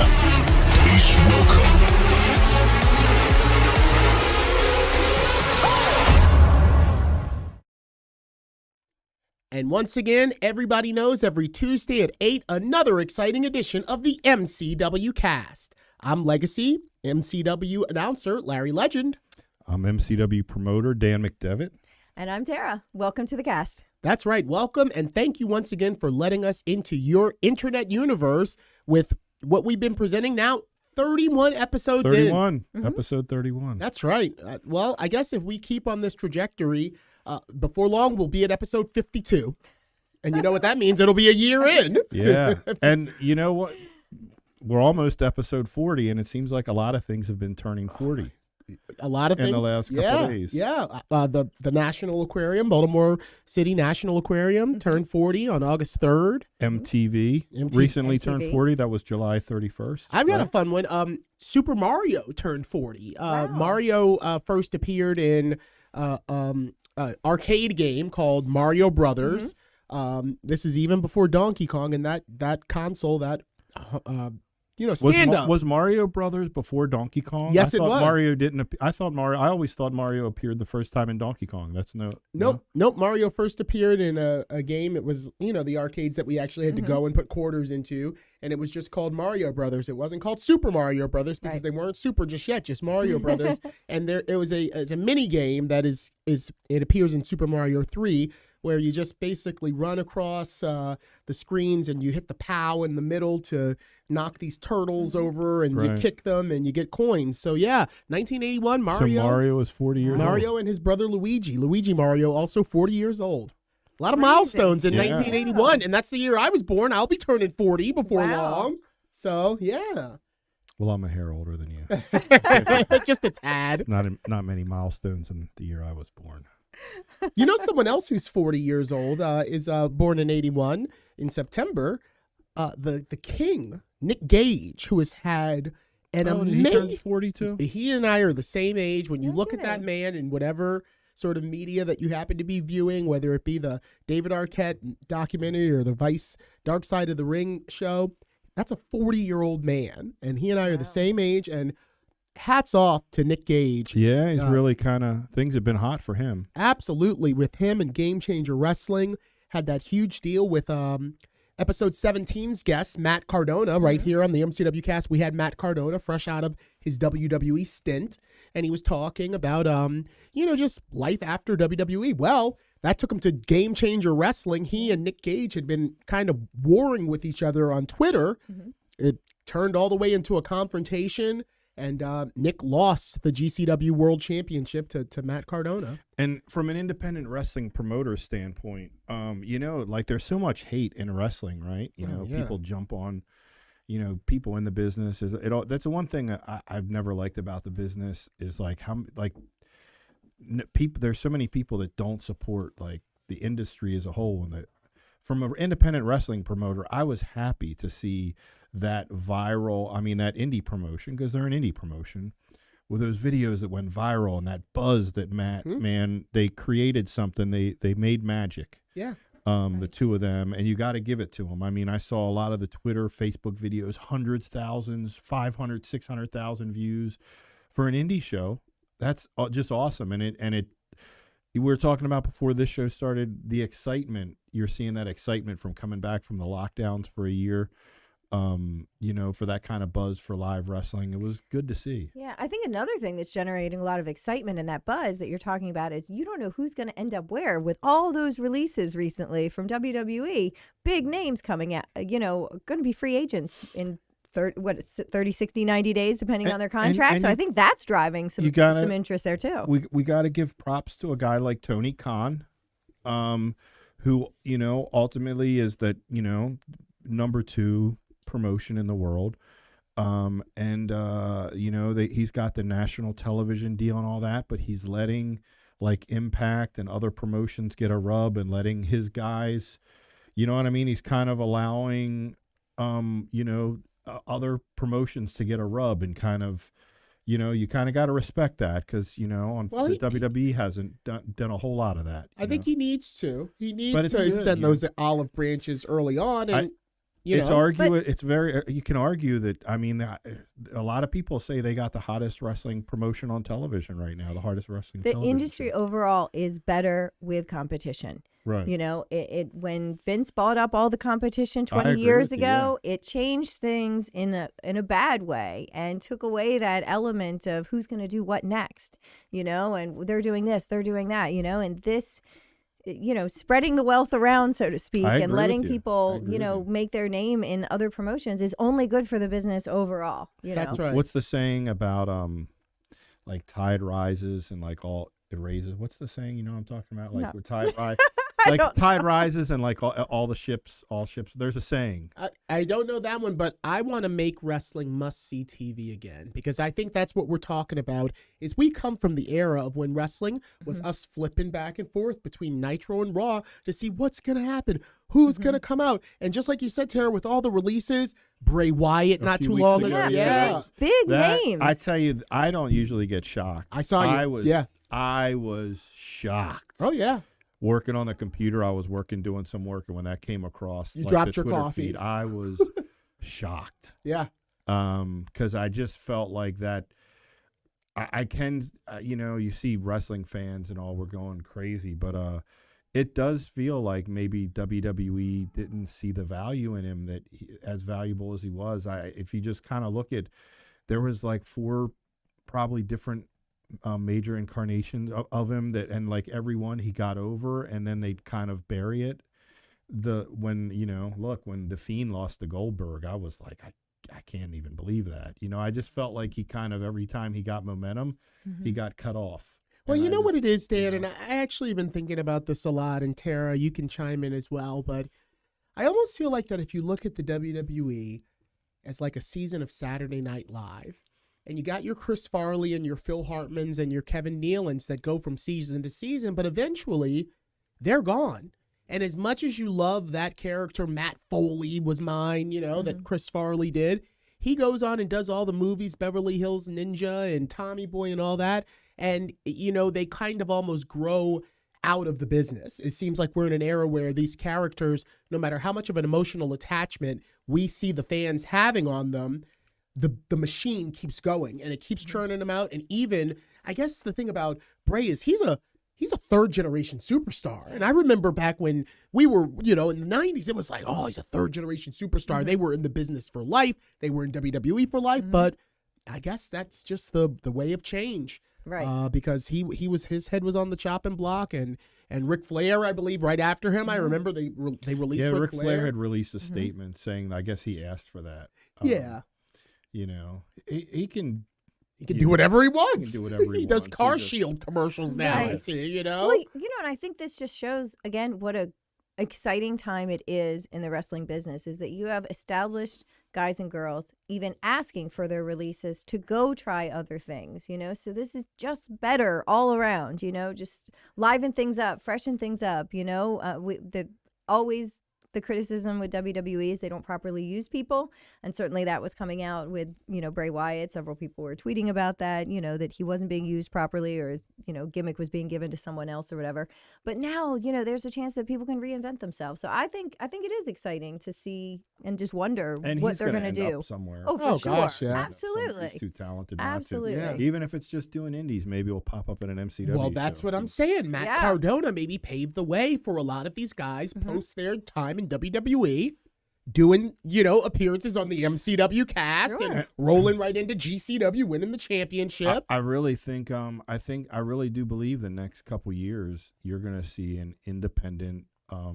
Please welcome. And once again, everybody knows every Tuesday at 8, another exciting edition of the MCW Cast. I'm Legacy, MCW announcer Larry Legend. I'm MCW promoter Dan McDevitt. And I'm Tara. Welcome to the cast. That's right. Welcome, and thank you once again for letting us into your internet universe with what we've been presenting now, 31 episodes 31. in. Episode 31. That's right. Well, I guess if we keep on this trajectory, before long, we'll be at episode 52. And you know what that means? It'll be a year in. Yeah. And you know what? We're almost episode 40, and it seems like a lot of things have been turning 40. A lot of things in the last couple of days. Yeah. The National Aquarium, Baltimore City National Aquarium, turned 40 on August 3rd. MTV recently turned 40. That was July 31st. I've got a fun one. Super Mario turned 40. Wow. Mario first appeared in arcade game called Mario Brothers. This is even before Donkey Kong, and that console, that stand up. Was Mario Brothers before Donkey Kong? Yes, I it thought was. Mario didn't. I always thought Mario appeared the first time in Donkey Kong. That's Nope. Mario first appeared in a game. It was the arcades that we actually had to go and put quarters into, and it was just called Mario Brothers. It wasn't called Super Mario Brothers because they weren't super just yet, just Mario Brothers. And it was a mini game that it appears in Super Mario 3, where you just basically run across the screens and you hit the POW in the middle to knock these turtles over, and you kick them and you get coins. So yeah, 1981 Mario. So Mario is 40 years old. Mario and his brother Luigi Mario, also 40 years old. A lot of milestones in 1981, and that's the year I was born. I'll be turning 40 before long. So yeah. Well, I'm a hair older than you. Just a tad. Not many milestones in the year I was born. You know, someone else who's 40 years old is born in 81 in September. The King, Nick Gage, who has had an amazing. He turned 42. He and I are the same age. When you look at that man in whatever sort of media that you happen to be viewing, whether it be the David Arquette documentary or the Vice Dark Side of the Ring show, that's a 40-year-old man, and he and I are the same age. And hats off to Nick Gage. Yeah, he's really things have been hot for him. Absolutely. With him and Game Changer Wrestling, had that huge deal with episode 17's guest, Matt Cardona, right here on the MCW Cast. We had Matt Cardona fresh out of his WWE stint, and he was talking about, just life after WWE. Well, that took him to Game Changer Wrestling. He and Nick Gage had been kind of warring with each other on Twitter. It turned all the way into a confrontation, and Nick lost the GCW World Championship to Matt Cardona. And from an independent wrestling promoter standpoint, there's so much hate in wrestling, right? People jump on, people in the business. That's the one thing I've never liked about the business is there's so many people that don't support the industry as a whole. And from an independent wrestling promoter, I was happy to see that that indie promotion, because they're an indie promotion, with those videos that went viral and that buzz that they created something. They made magic. Yeah. The two of them, and you got to give it to them. I mean, I saw a lot of the Twitter, Facebook videos, hundreds, thousands, 500, 600,000 views for an indie show. That's just awesome. And we were talking about before this show started, the excitement. You're seeing that excitement from coming back from the lockdowns for a year. For that kind of buzz for live wrestling. It was good to see. Yeah, I think another thing that's generating a lot of excitement in that buzz that you're talking about is you don't know who's going to end up where with all those releases recently from WWE. Big names coming out, going to be free agents in 30, 60, 90 days, depending on their contract. So I think that's driving some interest there too. We got to give props to a guy like Tony Khan, who, ultimately is that, number 2 promotion in the world, he's got the national television deal and all that, but he's letting Impact and other promotions get a rub and letting his guys, he's kind of allowing other promotions to get a rub, and kind of you kind of got to respect that, because the WWE hasn't done a whole lot of that. I think he needs to. He needs to extend those olive branches early on, and You It's know? It's very. You can argue that. I mean, a lot of people say they got the hottest wrestling promotion on television right now. The hardest wrestling. The television industry show. overall is better with competition. Right. You know, it when Vince bought up all the competition I 20 agree years with you, ago, it changed things in a bad way and took away that element of who's going to do what next, you know, and they're doing this, they're doing that, you know, and this, you know, spreading the wealth around, so to speak, I and agree letting with you. I people, agree you know, with you. make their name in other promotions is only good for the business overall, you That's know. right. What's the saying about like tide rises and like all it raises? What's the saying? You know what I'm talking about? Like No. where tide rise, I like don't tide rises and like all the ships, all ships. There's a saying. I don't know that one, but I want to make wrestling must-see TV again because I think that's what we're talking about. Is we come from the era of when wrestling was us flipping back and forth between Nitro and Raw to see what's going to happen, who's going to come out, and just like you said, Tara, with all the releases, Bray Wyatt A not few too weeks long ago, ago, yeah. Big That- names. I tell you, I don't usually get shocked. I saw you. I was shocked. Oh yeah. Working on the computer, I was doing some work, and when that came across, You like dropped the your Twitter coffee. feed, I was shocked. Yeah. Because I just felt like that. I can, you know, you see wrestling fans and all, we're going crazy, but it does feel like maybe WWE didn't see the value in him that as valuable as he was. If you just kind of look at, there was like 4 probably different major incarnations of him that, and like everyone he got over, and then they'd kind of bury it. When the Fiend lost to Goldberg, I was like, I can't even believe that. You know, I just felt like he kind of, every time he got momentum, he got cut off. Well, And you I know what just- it is, Dan, you and know. I actually been thinking about this a lot, and Tara, you can chime in as well, but I almost feel like that if you look at the WWE as like a season of Saturday Night Live, and you got your Chris Farley and your Phil Hartmans and your Kevin Nealons that go from season to season, but eventually they're gone. And as much as you love that character, Matt Foley was mine, you know, that Chris Farley did, he goes on and does all the movies, Beverly Hills Ninja and Tommy Boy and all that. And, you know, they kind of almost grow out of the business. It seems like we're in an era where these characters, no matter how much of an emotional attachment we see the fans having on them, the machine keeps going and it keeps churning them out. And even, I guess the thing about Bray is he's a third generation superstar. And I remember back when we were, you know, in the 90s, it was like, oh, he's a third generation superstar. They were in the business for life. They were in WWE for life. But I guess that's just the way of change. Right. Because his head was on the chopping block, and Ric Flair, I believe, right after him. I remember they released Yeah, Ric Ric Flair had released a statement saying, I guess he asked for that. Yeah. You know, he can. He can do whatever he wants. He can do whatever he does wants. Car He just- Shield commercials now, I Right. see, you know? Well, you know, and I think this just shows again what a exciting time it is in the wrestling business is that you have established guys and girls even asking for their releases to go try other things, you know? So this is just better all around, you know, just liven things up, freshen things up, you know? Always the criticism with WWE is they don't properly use people. And certainly that was coming out with, you know, Bray Wyatt. Several people were tweeting about that, you know, that he wasn't being used properly or his, you know, gimmick was being given to someone else or whatever. But now, you know, there's a chance that people can reinvent themselves. So I think it is exciting to see and just wonder And what he's they're going going to to do. somewhere. Oh, for Oh, sure. gosh, yeah. Absolutely. He's too talented not Absolutely. to. Yeah. Even if it's just doing indies, maybe he'll pop up in an MCW. Well, that's show. what I'm saying. Matt Yeah. Cardona maybe paved the way for a lot of these guys post their time in WWE, doing, you know, appearances on the MCW cast Sure. and rolling right into GCW, winning the championship. I really think I really do believe the next couple years you're going to see an independent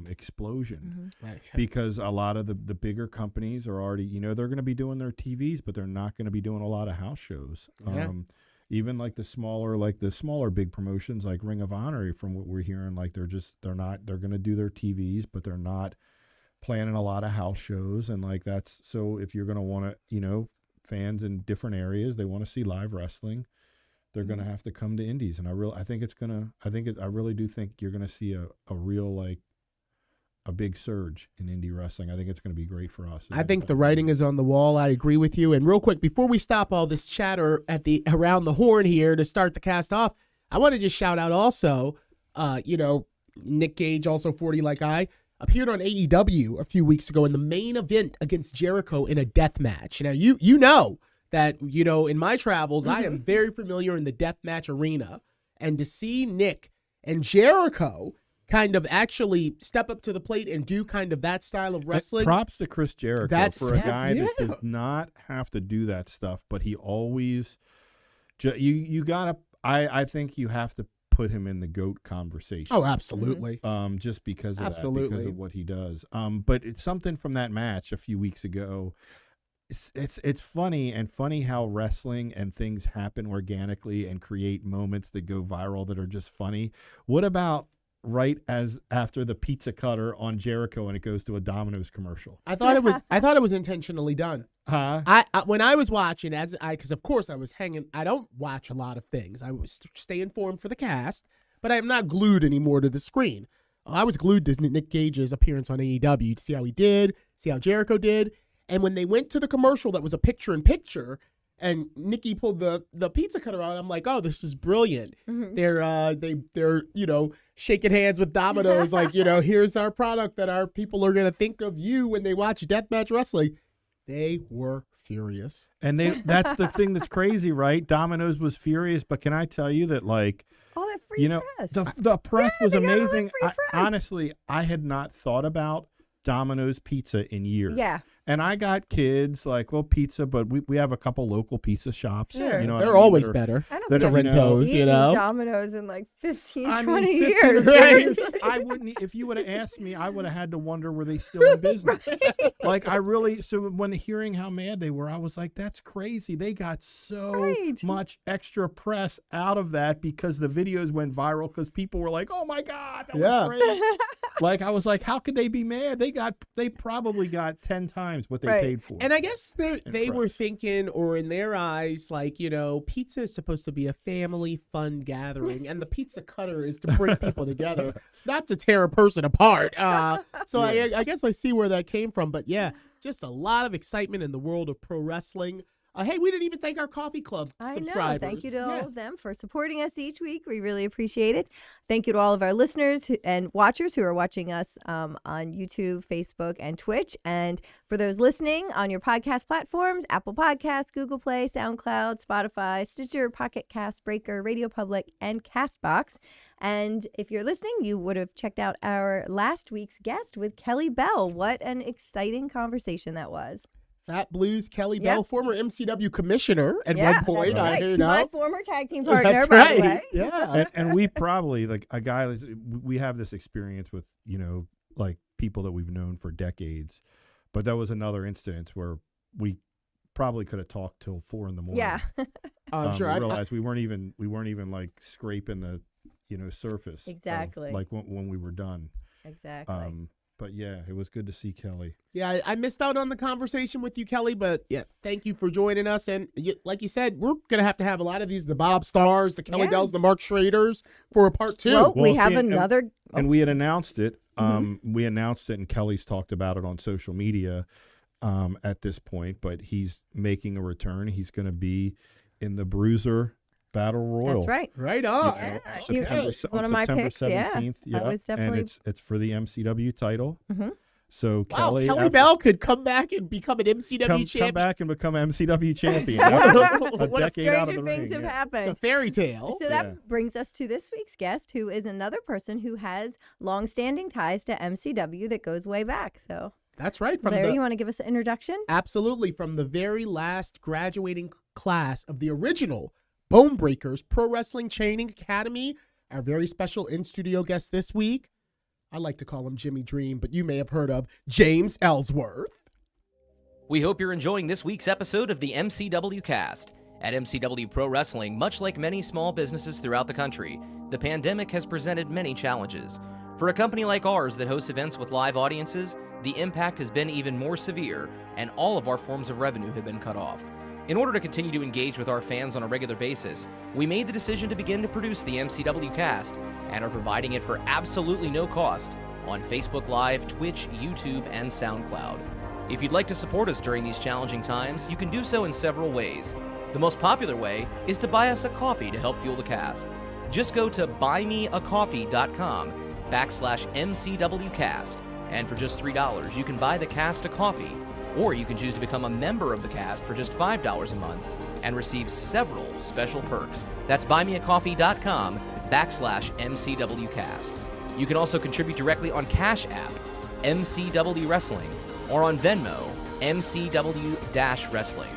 explosion Right. because a lot of the bigger companies are already, you know, they're going to be doing their TVs, but they're not going to be doing a lot of house shows. Yeah. Even like the smaller big promotions like Ring of Honor, from what we're hearing, like they're going to do their TVs, but they're not planning a lot of house shows. And like that's, so if you're going to want to, you know, fans in different areas, they want to see live wrestling, they're going to have to come to indies. And I really do think you're going to see a real, like a big surge in indie wrestling. I think it's going to be great for us. I think the writing is on the wall. I agree with you. And real quick, before we stop all this chatter around the horn here to start the cast off, I want to just shout out also, you know, Nick Gage, also 40 like I appeared on AEW a few weeks ago in the main event against Jericho in a death match. Now, you know that, in my travels, I am very familiar in the death match arena. And to see Nick and Jericho kind of actually step up to the plate and do kind of that style of wrestling. Props to Chris Jericho for a guy that does not have to do that stuff, but he always you gotta. I think you have to put him in the GOAT conversation. Oh, absolutely. Just because of absolutely. that, because of what he does. But it's something from that match a few weeks ago. It's funny how wrestling and things happen organically and create moments that go viral that are just funny. What about right as after the pizza cutter on Jericho and it goes to a Domino's commercial? I thought it was intentionally done. Huh? I when I was watching, because of course I was hanging. I don't watch a lot of things. I was stay informed for the cast, but I'm not glued anymore to the screen. I was glued to Nick Gage's appearance on AEW to see how he did, see how Jericho did. And when they went to the commercial that was a picture-in-picture, and Nikki pulled the pizza cutter out, I'm like, oh, this is brilliant. Mm-hmm. They're shaking hands with Domino's, like, here's our product that our people are gonna think of you when they watch deathmatch wrestling. They were furious. And that's the thing that's crazy, right? Domino's was furious, but can I tell you that, like, all that free press. The press was they got all that amazing. free press. Honestly, I had not thought about Domino's pizza in years. Yeah. And I got kids like, well, pizza, but we have a couple local pizza shops. Sure. You know, they're always better. I don't than think Toronto's, eaten Domino's in like 15, 20 years. Right. I wouldn't. If you would have asked me, I would have had to wonder, were they still in business? Right. Like, so when hearing how mad they were, I was like, that's crazy. They got so much extra press out of that because the videos went viral because people were like, oh my God, that was great. Like, I was like, how could they be mad? They probably got 10 times what they paid for. And I guess they were thinking, or in their eyes, like, pizza is supposed to be a family fun gathering, and the pizza cutter is to bring people together, not to tear a person apart. So I guess I see where that came from. But yeah, just a lot of excitement in the world of pro wrestling. Hey, we didn't even thank our coffee club subscribers. Thank you to all of them for supporting us each week. We really appreciate it. Thank you to all of our listeners and watchers who are watching us on YouTube, Facebook, and Twitch. And for those listening on your podcast platforms, Apple Podcasts, Google Play, SoundCloud, Spotify, Stitcher, Pocket Cast, Breaker, Radio Public, and CastBox. And if you're listening, you would have checked out our last week's guest with Kelly Bell. What an exciting conversation that was. Fat Blues Kelly Bell, former MCW commissioner at one point. Right. I heard my former tag team partner, by right. the way. Yeah. And we probably, like a guy, we have this experience with, like people that we've known for decades. But that was another instance where we probably could have talked till 4 a.m. Yeah. I'm sure. I realized we weren't even like scraping the, surface. Exactly. Like when we were done. Exactly. But yeah, it was good to see Kelly. Yeah, I missed out on the conversation with you, Kelly, but yeah, thank you for joining us. And like you said, we're going to have a lot of these, the Bob Stars, the Kelly Bells, the Mark Schraders for a part 2. Well, we have another. And we had announced it. We announced it, and Kelly's talked about it on social media at this point, but he's making a return. He's going to be in the Bruiser Battle Royal. That's right. Right on. It's one of my picks. 17th, I was definitely. And it's for the MCW title. Mm-hmm. So Kelly Bell could come back and become an MCW champion. Come back and become MCW champion. A What decade out of stranger the things ring. have happened. It's a fairy tale. So that brings us to this week's guest, who is another person who has long-standing ties to MCW that goes way back. So that's right. Larry, you want to give us an introduction? Absolutely. From the very last graduating class of the original Bone Breakers Pro Wrestling Training Academy, our very special in-studio guest this week, I like to call him Jimmy Dream, but you may have heard of James Ellsworth. We hope you're enjoying this week's episode of the MCW Cast. At MCW Pro Wrestling, much like many small businesses throughout the country, the pandemic has presented many challenges. For a company like ours that hosts events with live audiences, the impact has been even more severe, and all of our forms of revenue have been cut off. In order to continue to engage with our fans on a regular basis, we made the decision to begin to produce the MCW Cast and are providing it for absolutely no cost on Facebook Live, Twitch, YouTube, and SoundCloud. If you'd like to support us during these challenging times, you can do so in several ways. The most popular way is to buy us a coffee to help fuel the cast. Just go to buymeacoffee.com/MCWcast And for just $3, you can buy the cast a coffee, or you can choose to become a member of the cast for just $5 a month and receive several special perks. That's buymeacoffee.com/MCWcast. You can also contribute directly on Cash App, MCW Wrestling, or on Venmo, MCW-Wrestling.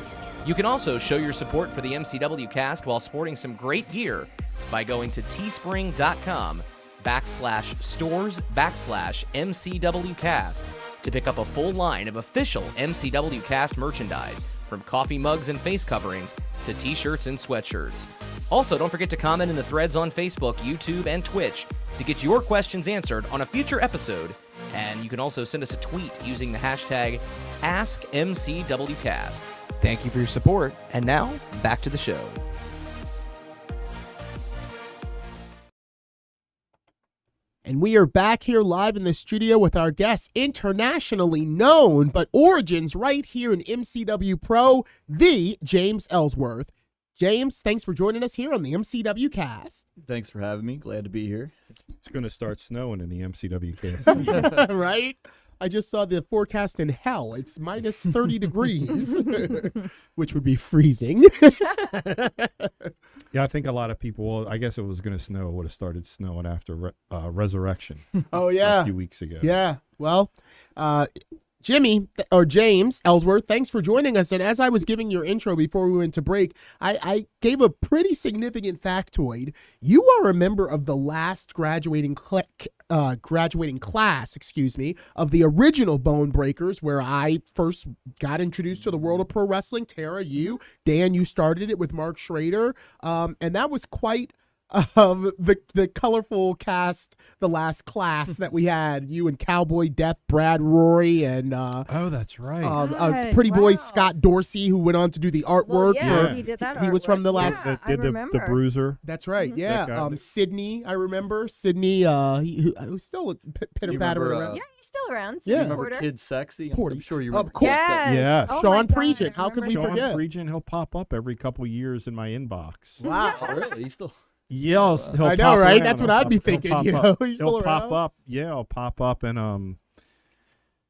You can also show your support for the MCW cast while sporting some great gear by going to teespring.com/stores/MCWcast to pick up a full line of official MCW cast merchandise, from coffee mugs and face coverings to t-shirts and sweatshirts. Also, don't forget to comment in the threads on Facebook, YouTube, and Twitch to get your questions answered on a future episode. And you can also send us a tweet using the hashtag AskMCWcast. Thank you for your support, and now, back to the show. And we are back here live in the studio with our guest, internationally known, but origins right here in MCW Pro, the James Ellsworth. James, thanks for joining us here on the MCW Cast. Thanks for having me. Glad to be here. It's going to start snowing in the MCW cast. Right? I just saw the forecast in hell. It's minus 30 degrees, which would be freezing. Yeah, I think a lot of people, well, I guess it was going to snow. It would have started snowing after Resurrection. Oh, yeah. A few weeks ago. Yeah. Well, James Ellsworth, thanks for joining us. And as I was giving your intro before we went to break, I gave a pretty significant factoid. You are a member of the last graduating class, of the original Bone Breakers, where I first got introduced to the world of pro wrestling. Tara, you, Dan, you started it with Mark Schrader, and that was quite the colorful cast, the last class that we had. You and Cowboy Death, Brad Rory, and oh, that's right. Pretty boy Scott Dorsey, who went on to do the artwork. He did that. He was from the last. Yeah, Did the Bruiser. That's right. Yeah. That guy. Sydney, I remember. Sydney, he was still pitter pattering around. Yeah, he's still around. Yeah. Remember Porter. Kid Sexy? Porter. I'm sure you Of remember. course. Yes. Yeah. Oh Sean my God, Preachant. I How could we remember Sean forget? Preachant, he'll pop up every couple years in my inbox. Wow. Oh, really? He's still. Yeah, he'll I know, pop right? around. That's what I'd be He'll thinking, pop you up. know? He's He'll still pop around. up. Yeah, he'll pop up, and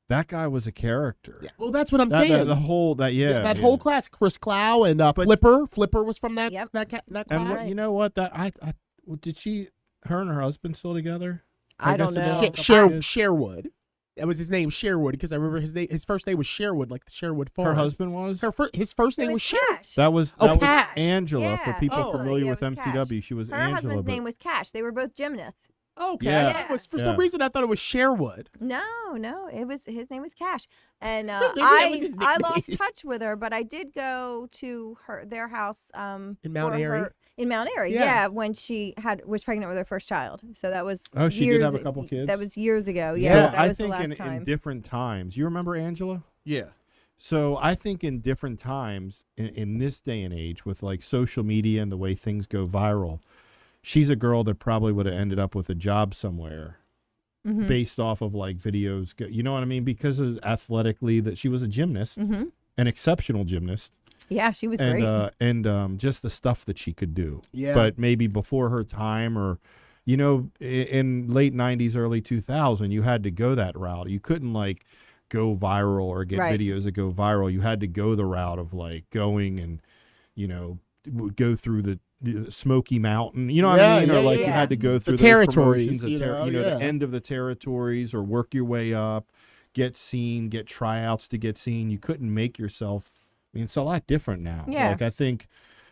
that guy was a character. Yeah, well, that's what I'm saying. The whole that whole class, Chris Clow and Flipper was from that Yep. that class. And you know what? That did her and her husband still together? I don't guess know. about- Sherwood. That was his name, Sherwood, because I remember his first name was Sherwood, like the Sherwood Forest. Her husband was. His first It name was was Sherwood. Cash. That was Cash. Angela. For Yeah. people Oh. familiar Yeah, with it was MCW, she was Her Angela. husband's but name was Cash. They were both gymnasts. Okay, Yeah. that was, for Yeah. some reason I thought it was Sherwood. No, it was his name was Cash, and Maybe that was his I nickname. lost touch with her, but I did go to their house In Mount Airy? in Mount Airy. Yeah. Yeah, when she was pregnant with her first child. So that was Oh, she did years, have a couple kids? That was years ago. Yeah. Yeah, So that I was the think last in time. different times. You remember Angela? Yeah. So I think in different times in this day and age, with like social media and the way things go viral, she's a girl that probably would have ended up with a job somewhere Mhm. based off of like videos. You know what I mean? Because of athletically, that she was a gymnast, Mhm. an exceptional gymnast, Yeah, she was great. and just the stuff that she could do. Yeah. But maybe before her time, or in late 90s, early 2000, you had to go that route. You couldn't like go viral or get Right. videos that go viral. You had to go the route of like going and go through the Smoky Mountain, you know what I mean? Yeah, Or like yeah, you yeah. had to go through The those territories, promotions, yeah. the end of the territories, or work your way up, get seen, get tryouts to get seen. You couldn't make yourself. I mean, it's a lot different now. Yeah. Like I think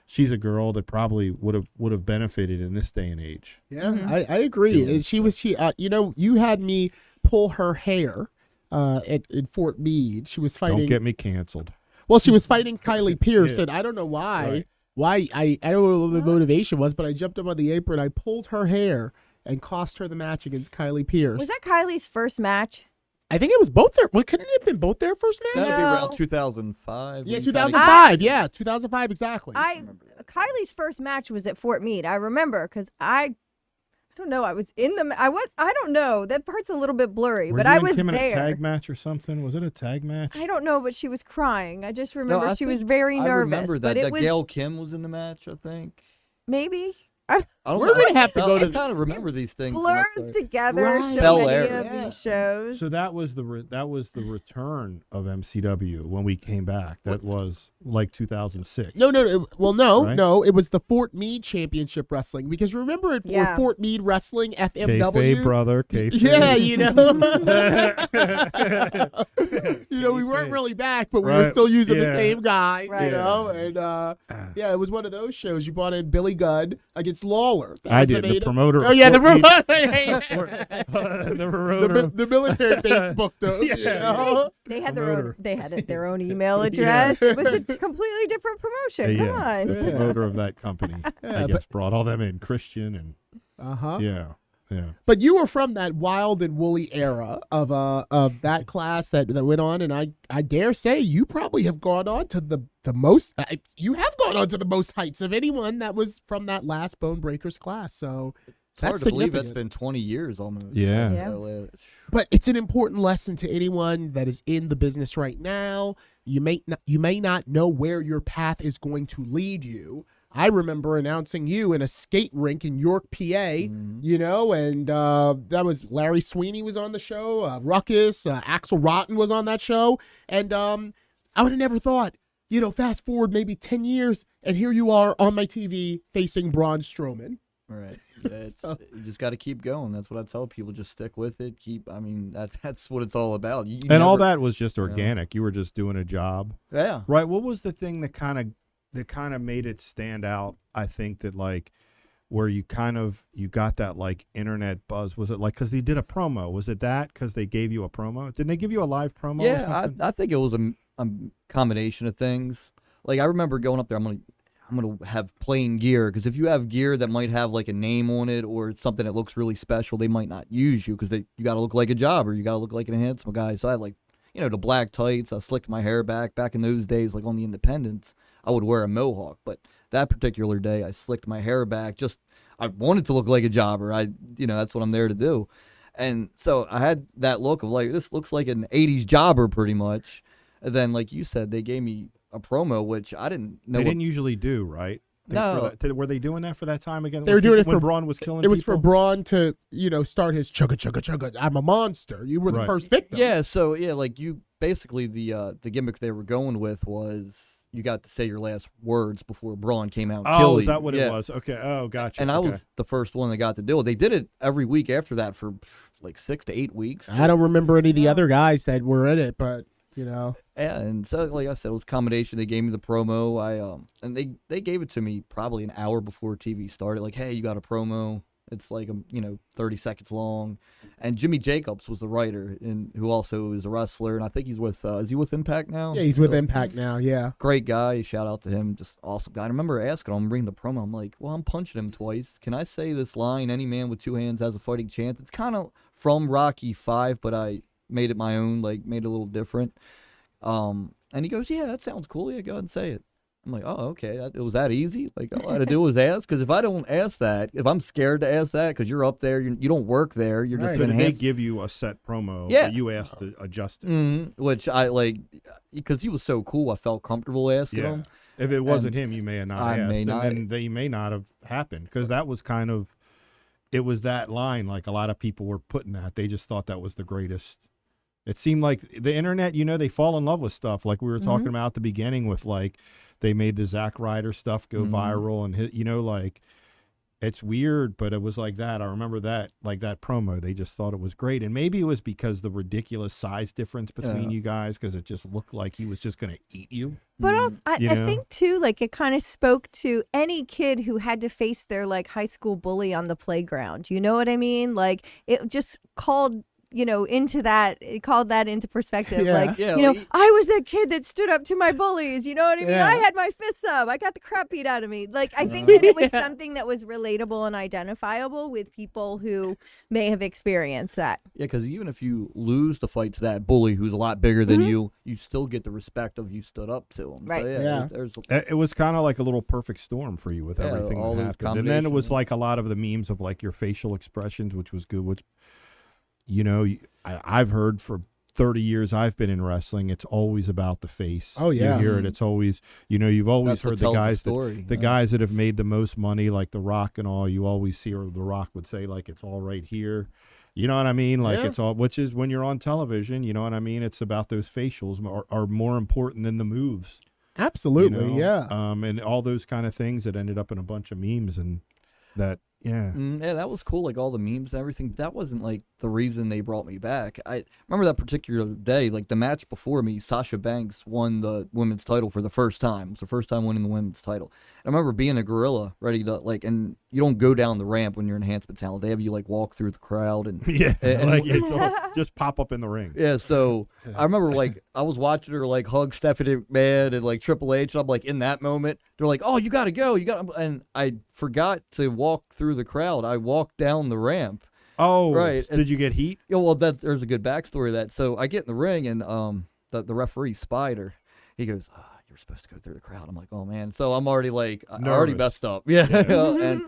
she's a girl that probably would have benefited in this day and age. Yeah, Mhm. I agree. Yeah. And you had me pull her hair in Fort Meade. She was fighting. Don't get me canceled. Well, she was fighting Kylie Pierce, Yeah. and I don't know why. Right. I don't know what the motivation was, but I jumped up on the apron, I pulled her hair, and cost her the match against Kylie Pierce. Was that Kylie's first match? I think it was both their. Well, couldn't it have been both their first match? That'd be No. around 2005. Yeah, when 2005. Yeah, 2005 exactly. Kylie's first match was at Fort Meade. I remember because I don't know. I was in the. I don't know. That part's a little bit blurry, Were but you I and was Kim in a there. tag match or something? Was it a tag match? I don't know, but she was crying. I just remember I she was think very I nervous. remember but that. it That was Gail Kim was in the match, I think. maybe. I don't We're know. gonna have to go to I kind of remember these things. blurs together Right. so Bel many Air. of Yeah. these shows. So that was the return of MCW when we came back. That was like 2006. No. Right? No. It was the Fort Meade Championship Wrestling because remember at Yeah. Fort Meade Wrestling FMW. Kayfabe, brother. Kayfabe. Yeah, we weren't really back, but we were Right. still using the Yeah. same guy, Right. and yeah, it was one of those shows. You brought in Billy Gunn against Lawler. That I was did. The main- promoter. Oh yeah, the Fort Meade- promoter. the promoter. The military Facebook those. Yeah. You know? They had Promoter. their own email address. It was a completely different promotion. Come on. The promoter of that company, Yeah, I guess, brought all them in, Christian, and yeah. But you were from that wild and woolly era of that class that went on, and I dare say you probably have gone on to the most. You have gone on to the most heights of anyone that was from that last Bone Breakers class. So It's hard that's to believe significant. that's been 20 years almost. Yeah. Yeah. But it's an important lesson to anyone that is in the business right now. You may not know where your path is going to lead you. I remember announcing you in a skate rink in York, PA, and that was Larry Sweeney was on the show, Ruckus, Axel Rotten was on that show, and I would have never thought, fast forward maybe 10 years, and here you are on my TV facing Braun Strowman. Right. Yeah, you just got to keep going. That's what I tell people. Just stick with it. That's what it's all about. And all that was just organic. You were just doing a job. Yeah. Right. What was the thing that kind of made it stand out? I think that where you got that like internet buzz. Was it like because they did a promo? Was it that because they gave you a promo? Didn't they give you a live promo? Or Yeah, something? I think it was a combination of things. Like I remember going up there. I'm gonna have plain gear because if you have gear that might have like a name on it or it's something that looks really special, they might not use you because you got to look like a jobber. You got to look like an handsome guy. So I had the black tights. I slicked my hair back in those days, like on the Independents. I would wear a mohawk, but that particular day I slicked my hair back. I wanted to look like a jobber. That's what I'm there to do. And so I had that look of like, this looks like an 80s jobber pretty much. And then, like you said, they gave me a promo, which I didn't know. They didn't usually do, right? No. Were they doing that for that time again? They were doing it when for Braun was killing. It was for people? Braun to, start his chugga chugga chugga. I'm a monster. You were the Right. first victim. Yeah, so like you basically the gimmick they were going with was you got to say your last words before Braun came out and killed Oh, you. is that what Yeah. it was? Okay. Oh, gotcha. And I Okay. was the first one that got to do it. They did it every week after that for like 6 to 8 weeks. I don't remember any of the other guys that were in it, but Yeah, and so like I said, it was a combination. They gave me the promo. And they gave it to me probably an hour before TV started. Like, hey, you got a promo. It's like 30 seconds long. And Jimmy Jacobs was the writer, and who also is a wrestler. And I think he's with is he with Impact now? yeah, he's with Still? Impact now. Yeah. Great guy. Shout out to him. Just awesome guy. I remember asking him, bringing the promo. I'm like, well, I'm punching him twice. Can I say this line? Any man with two hands has a fighting chance. It's kind of from Rocky 5, but I made it my own. Like made it a little different. And he goes, yeah, that sounds cool. Yeah, go ahead and say it. I'm like, oh, okay. It was that easy? Like, all I had to do was ask? Because if I don't ask that, if I'm scared to ask that, because you're up there, you don't work there, you're just Right. doing But they hands. give you a set promo. Yeah. But you asked to adjust it. Which I like, because he was so cool, I felt comfortable asking Yeah. him. If it wasn't him, you may have not I asked, may not. and then they may not have happened because that was kind of. It was that line. Like a lot of people were putting that. They just thought that was the greatest. It seemed like the internet, they fall in love with stuff. Like we were talking about at the beginning with like, they made the Zack Ryder stuff go viral and like it's weird, but it was like that. I remember that, like that promo, they just thought it was great. And maybe it was because the ridiculous size difference between you guys, because it just looked like he was just going to eat you. But also, I You know? think too, like it kind of spoke to any kid who had to face their like high school bully on the playground. You know what I mean? Like it just called. Into that, it called that into perspective. Yeah. Like, Yeah, I was that kid that stood up to my bullies. You know what I mean? Yeah. I had my fists up. I got the crap beat out of me. Like, I think that it was something that was relatable and identifiable with people who may have experienced that. Yeah, because even if you lose the fight to that bully who's a lot bigger than you still get the respect of you stood up to him. Right. So, Yeah. There's It was kind of like a little perfect storm for you with Yeah, everything all that those happened. And then it was combinations. like a lot of the memes of like your facial expressions, which was good, which, I've heard for 30 years I've been in wrestling, it's always about the face. Oh, yeah. You hear it. It's always, you've always That's what heard the tells guys story. the guys that have made the most money, like The Rock and all. You always see, or The Rock would say, like, it's all right here. You know what I mean? Like, Yeah. it's all, which is when you're on television, you know what I mean? It's about those facials are more important than the moves. Absolutely, yeah. And all those kind of things that ended up in a bunch of memes and that, yeah. Yeah, that was cool. Like all the memes and everything. That wasn't like the reason they brought me back. I remember that particular day, like the match before me, Sasha Banks won the women's title for the first time. It was the first time winning the women's title. I remember being a gorilla, ready to like, and you don't go down the ramp when you're enhancement talent. They have you like walk through the crowd and Yeah, and- like it don't just pop up in the ring. yeah. So I remember like I was watching her like hug Stephanie McMahon and like Triple H. And I'm like in that moment, they're like, "Oh, you gotta go, you got," and I forgot to walk through the crowd. I walked down the ramp. Oh, Right. Did you get heat? Yeah, well, there's a good backstory to that. So I get in the ring and the referee Spider, he goes, "You're supposed to go through the crowd." I'm like, "Oh man!" So I'm already like, I already Nervous. messed up. Yeah. And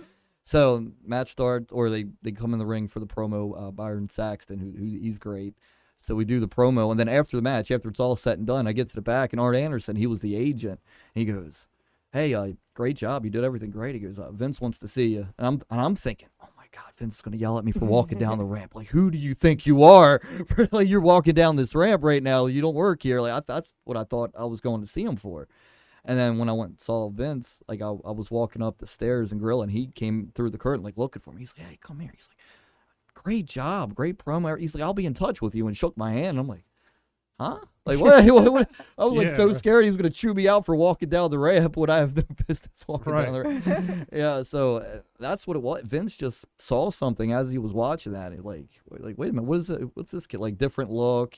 so match starts, or they come in the ring for the promo. Byron Saxton, who he's great. So we do the promo, and then after the match, after it's all said and done, I get to the back, and Art Anderson, he was the agent. And he goes, "Hey, great job, you did everything great." He goes, "Vince wants to see you," and I'm thinking, "Oh my God, Vince is gonna yell at me for walking down the ramp. Like, who do you think you are? Like, you're walking down this ramp right now. You don't work here." Like, that's what I thought I was going to see him for. And then when I went and saw Vince, like I was walking up the stairs and grill, and he came through the curtain, like looking for me. He's like, "Hey, come here." He's like, "Great job, great promo." He's like, "I'll be in touch with you," and shook my hand. I'm like, "Huh?" Like, what? I was like Yeah, so right. scared he was gonna chew me out for walking down the ramp when I have no business walking Right. down the ramp. Yeah, so that's what it was. Vince just saw something as he was watching that. He like, wait a minute, what is it? What's this kid? Like, different look,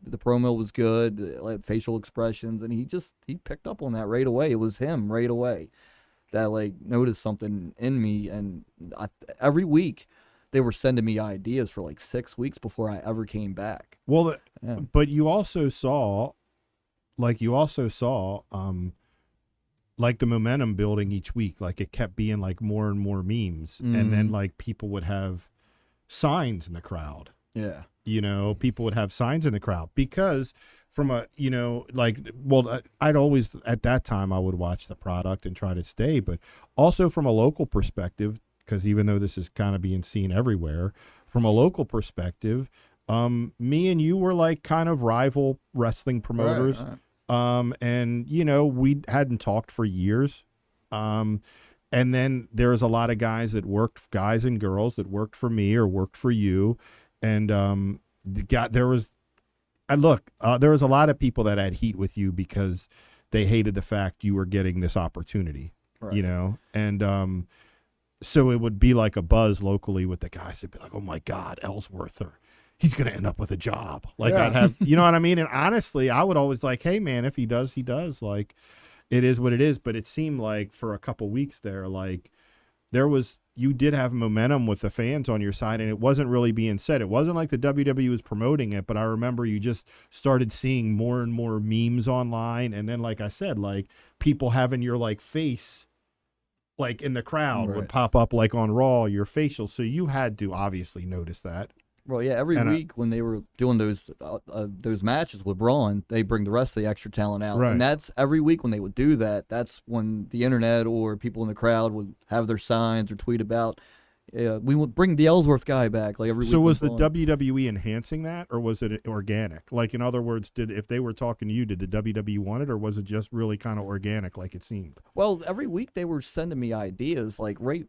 the promo was good, like facial expressions, and he picked up on that right away. It was him right away that like noticed something in me, and every week they were sending me ideas for like 6 weeks before I ever came back. Well, Yeah. but you also saw, like the momentum building each week. Like it kept being like more and more memes, and then like people would have signs in the crowd. Yeah. People would have signs in the crowd because from a, I'd always, at that time, I would watch the product and try to stay, but also from a local perspective, because even though this is kind of being seen everywhere, from a local perspective, me and you were like kind of rival wrestling promoters. Right. And, we hadn't talked for years. And then there was a lot of guys and girls that worked for me or worked for you. And there was a lot of people that had heat with you because they hated the fact you were getting this opportunity, Right. And so it would be like a buzz locally with the guys. It'd be like, "Oh my God, Ellsworth, or he's going to end up with a job." Like Yeah. I'd have, you know what I mean? And honestly, I would always like, "Hey man, if he does, he does." Like it is what it is. But it seemed like for a couple weeks there, like you did have momentum with the fans on your side, and it wasn't really being said. It wasn't like the WWE was promoting it, but I remember you just started seeing more and more memes online. And then, like I said, like people having your like face like in the crowd would Right. pop up like on Raw, your facial. So you had to obviously notice that. Well, yeah, every And, week when they were doing those matches with Braun, they bring the rest of the extra talent out. Right. And that's every week when they would do that. That's when the internet or people in the crowd would have their signs or tweet about, we would bring the Ellsworth guy back. Like every week. So was the Braun. WWE enhancing that, or was it organic? Like, in other words, if they were talking to you, did the WWE want it, or was it just really kind of organic like it seemed? Well, every week they were sending me ideas. Like right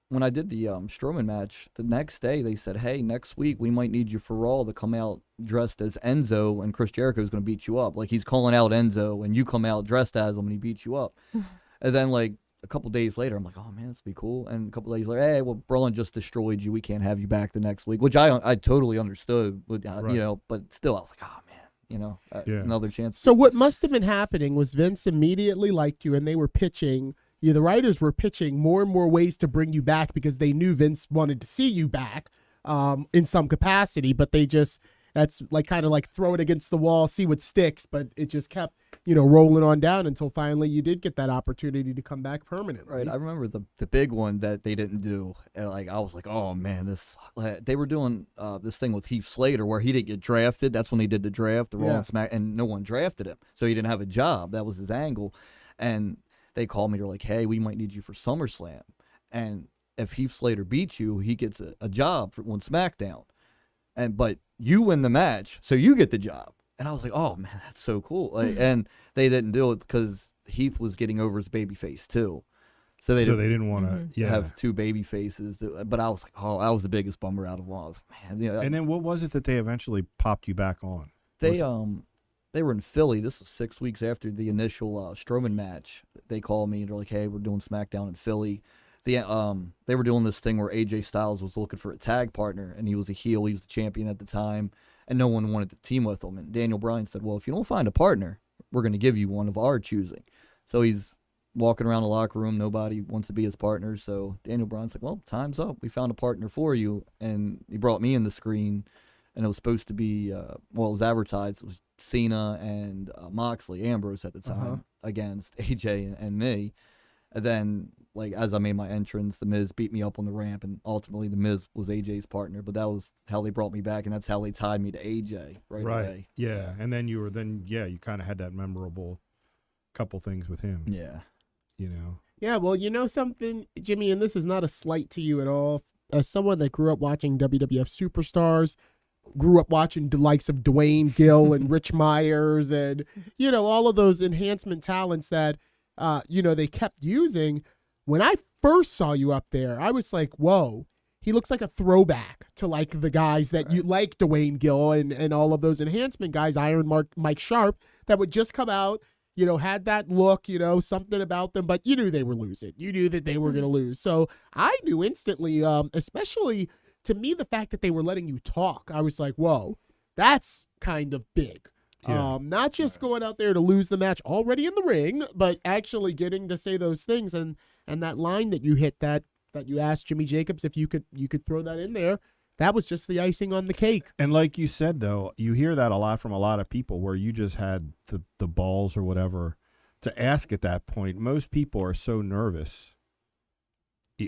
when I did the Strowman match, the next day they said, "Hey, next week we might need you for Raw to come out dressed as Enzo, and Chris Jericho is going to beat you up. Like he's calling out Enzo, and you come out dressed as him, and he beats you up." And then like a couple days later, I'm like, "Oh man, this would be cool." And a couple days later, "Hey, well, Braun just destroyed you. We can't have you back the next week," which I totally understood, but, Right. but still, I was like, "Oh man, Yeah. another chance." So what must have been happening was Vince immediately liked you, and they were pitching. The writers were pitching more and more ways to bring you back because they knew Vince wanted to see you back in some capacity, but they just that's like kind of like throw it against the wall, see what sticks, but it just kept, rolling on down until finally you did get that opportunity to come back permanently. Right, I remember the big one that they didn't do, and like I was like, oh man, they were doing this thing with Heath Slater where he didn't get drafted. That's when they did the draft, the Raw and Smack, and no one drafted him, so he didn't have a job. That was his angle, and they called me. They're like, hey, we might need you for SummerSlam, and if Heath Slater beats you, he gets a job on SmackDown, but you win the match, so you get the job. And I was like, oh, man, that's so cool. Like, and they didn't do it because Heath was getting over his baby face, too. So they didn't want to have two baby faces. But I was like, oh, that was the biggest bummer out of all. I was like, man. And then what was it that they eventually popped you back on? They were in Philly. This was 6 weeks after the initial Strowman match. They called me and they're like, hey, we're doing SmackDown in Philly. They were doing this thing where AJ Styles was looking for a tag partner, and he was a heel. He was the champion at the time, and no one wanted to team with him. And Daniel Bryan said, well, if you don't find a partner, we're going to give you one of our choosing. So he's walking around the locker room. Nobody wants to be his partner. So Daniel Bryan's like, well, time's up. We found a partner for you. And he brought me in the screen, and it was supposed to be, it was advertised. It was Cena and Moxley, Ambrose at the time, against AJ and me. And then, like, as I made my entrance, The Miz beat me up on the ramp, and ultimately The Miz was AJ's partner. But that was how they brought me back, and that's how they tied me to AJ right away. Yeah, and then you kind of had that memorable couple things with him. Yeah. Yeah, well, something, Jimmy, and this is not a slight to you at all. As someone that grew up watching WWF superstars, grew up watching the likes of Dwayne Gill and Rich Myers and, all of those enhancement talents that, they kept using. When I first saw you up there, I was like, whoa, he looks like a throwback to like the guys that you like, Dwayne Gill and all of those enhancement guys, Iron Mike Sharp, that would just come out, had that look, something about them, but you knew they were losing. You knew that they were going to lose. So I knew instantly, especially to me, the fact that they were letting you talk, I was like, whoa, that's kind of big. Yeah. Not just going out there to lose the match already in the ring, but actually getting to say those things. And that line that you hit that you asked Jimmy Jacobs if you could throw that in there, that was just the icing on the cake. And like you said, though, you hear that a lot from a lot of people where you just had the balls or whatever to ask at that point. Most people are so nervous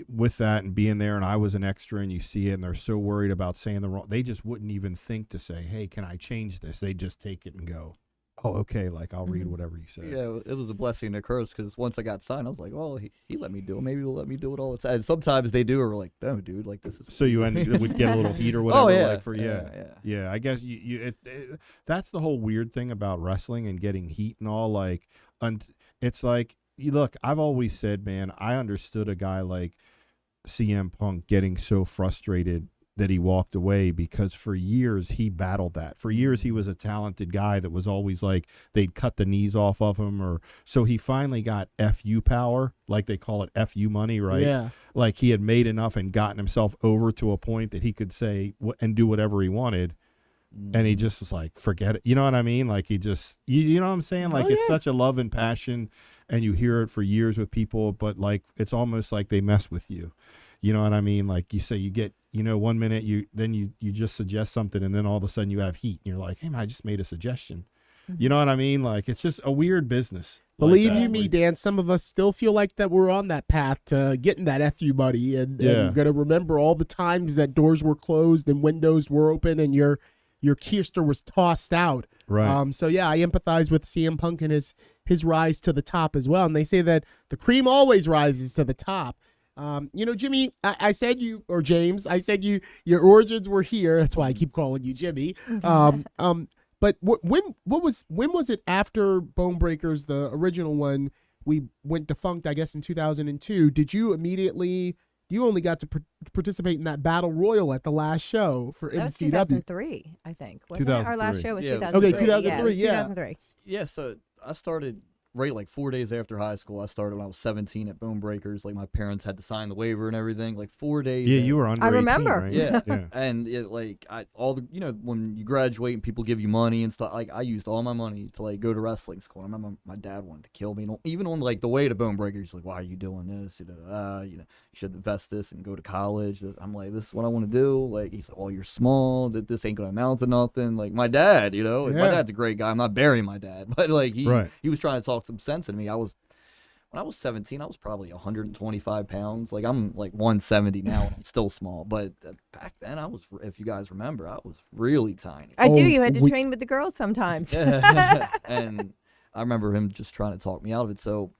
with that and being there, and I was an extra and you see it, and they're so worried about saying the wrong. They just wouldn't even think to say, hey, can I change this? They just take it and go, oh, okay, like I'll read whatever you say. Yeah, it was a blessing and a curse because once I got signed, I was like, well, he let me do it. Maybe he'll let me do it all the time. And sometimes they do, or we're like, no, dude, like this is. So you would get a little heat or whatever. Oh, yeah. Like yeah. I guess that's the whole weird thing about wrestling and getting heat and all. Like, it's like, look, I've always said, man, I understood a guy like CM Punk getting so frustrated that he walked away because for years he battled that. For years he was a talented guy that was always like they'd cut the knees off of him, or so he finally got FU power, like they call it FU money, right? Yeah. Like he had made enough and gotten himself over to a point that he could say and do whatever he wanted. And he just was like, forget it. You know what I mean? Like he just, you know what I'm saying? Like it's such a love and passion, and you hear it for years with people, but like it's almost like they mess with you. You know what I mean? Like you say, you get, 1 minute you just suggest something, and then all of a sudden you have heat, and you're like, hey man, I just made a suggestion. You know what I mean? Like it's just a weird business. Believe you me, Dan, some of us still feel like that we're on that path to getting that FU buddy, and going to remember all the times that doors were closed and windows were open and your keister was tossed out. Right. So yeah, I empathize with CM Punk and his rise to the top as well. And they say that the cream always rises to the top. Jimmy, I said you, or James, I said your origins were here. That's why I keep calling you Jimmy. But when was it after Bone Breakers, the original one, we went defunct, I guess, in 2002? Did you immediately? You only got to participate in that battle royal at the last show for that MCW. was 2003, I think. Wasn't it? Our last show was 2003. Okay, 2003. Yeah. 2003. Yeah, so I started right like 4 days after high school. I started when I was 17 at Bone Breakers. Like my parents had to sign the waiver and everything. Like 4 days. Yeah, you were under I 18, remember. right? Yeah. yeah. And all the when you graduate and people give you money and stuff, like I used all my money to like go to wrestling school. I remember my dad wanted to kill me, and even on like the way to Bone Breakers, like, why are you doing this? You should invest this and go to college. I'm like, this is what I want to do. Like he's like, oh, you're small. That this ain't gonna amount to nothing. Like my dad, like, my dad's a great guy. I'm not burying my dad, but like he was trying to talk some sense into me. When I was 17, I was probably 125 pounds. Like, I'm like 170 now, and I'm still small. But back then, if you guys remember, I was really tiny. I do. You had to train with the girls sometimes. And I remember him just trying to talk me out of it. So,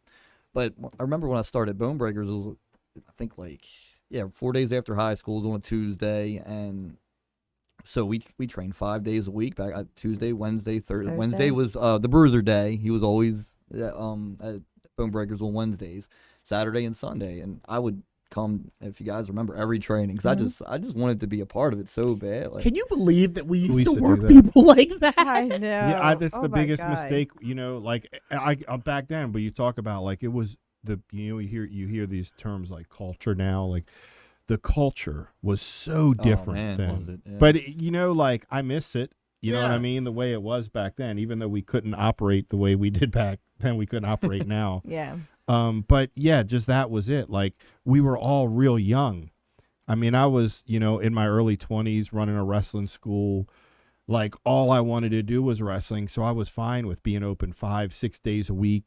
but I remember when I started Bone Breakers, it was, I think, 4 days after high school. It was on a Tuesday. And so we trained 5 days a week, back Tuesday, Wednesday, Thursday. Wednesday was the Bruiser Day. He was always at Bone Breakers on Wednesdays, Saturday and Sunday, and I would come, if you guys remember, every training because I just wanted to be a part of it so bad. Like, can you believe that we used to do work that. people like that? I know. Yeah, that's Oh the my biggest God. mistake. Like I back then, but you talk about like it was you hear these terms like culture now, like the culture was so different then. Was it? Yeah. But like I miss it. You know what I Yeah. mean? The way it was back then, even though we couldn't operate the way we did back then, we couldn't operate now. Yeah. But yeah, just that was it. Like we were all real young. I mean, I was, in my early 20s running a wrestling school. Like all I wanted to do was wrestling. So I was fine with being open 5-6 days a week.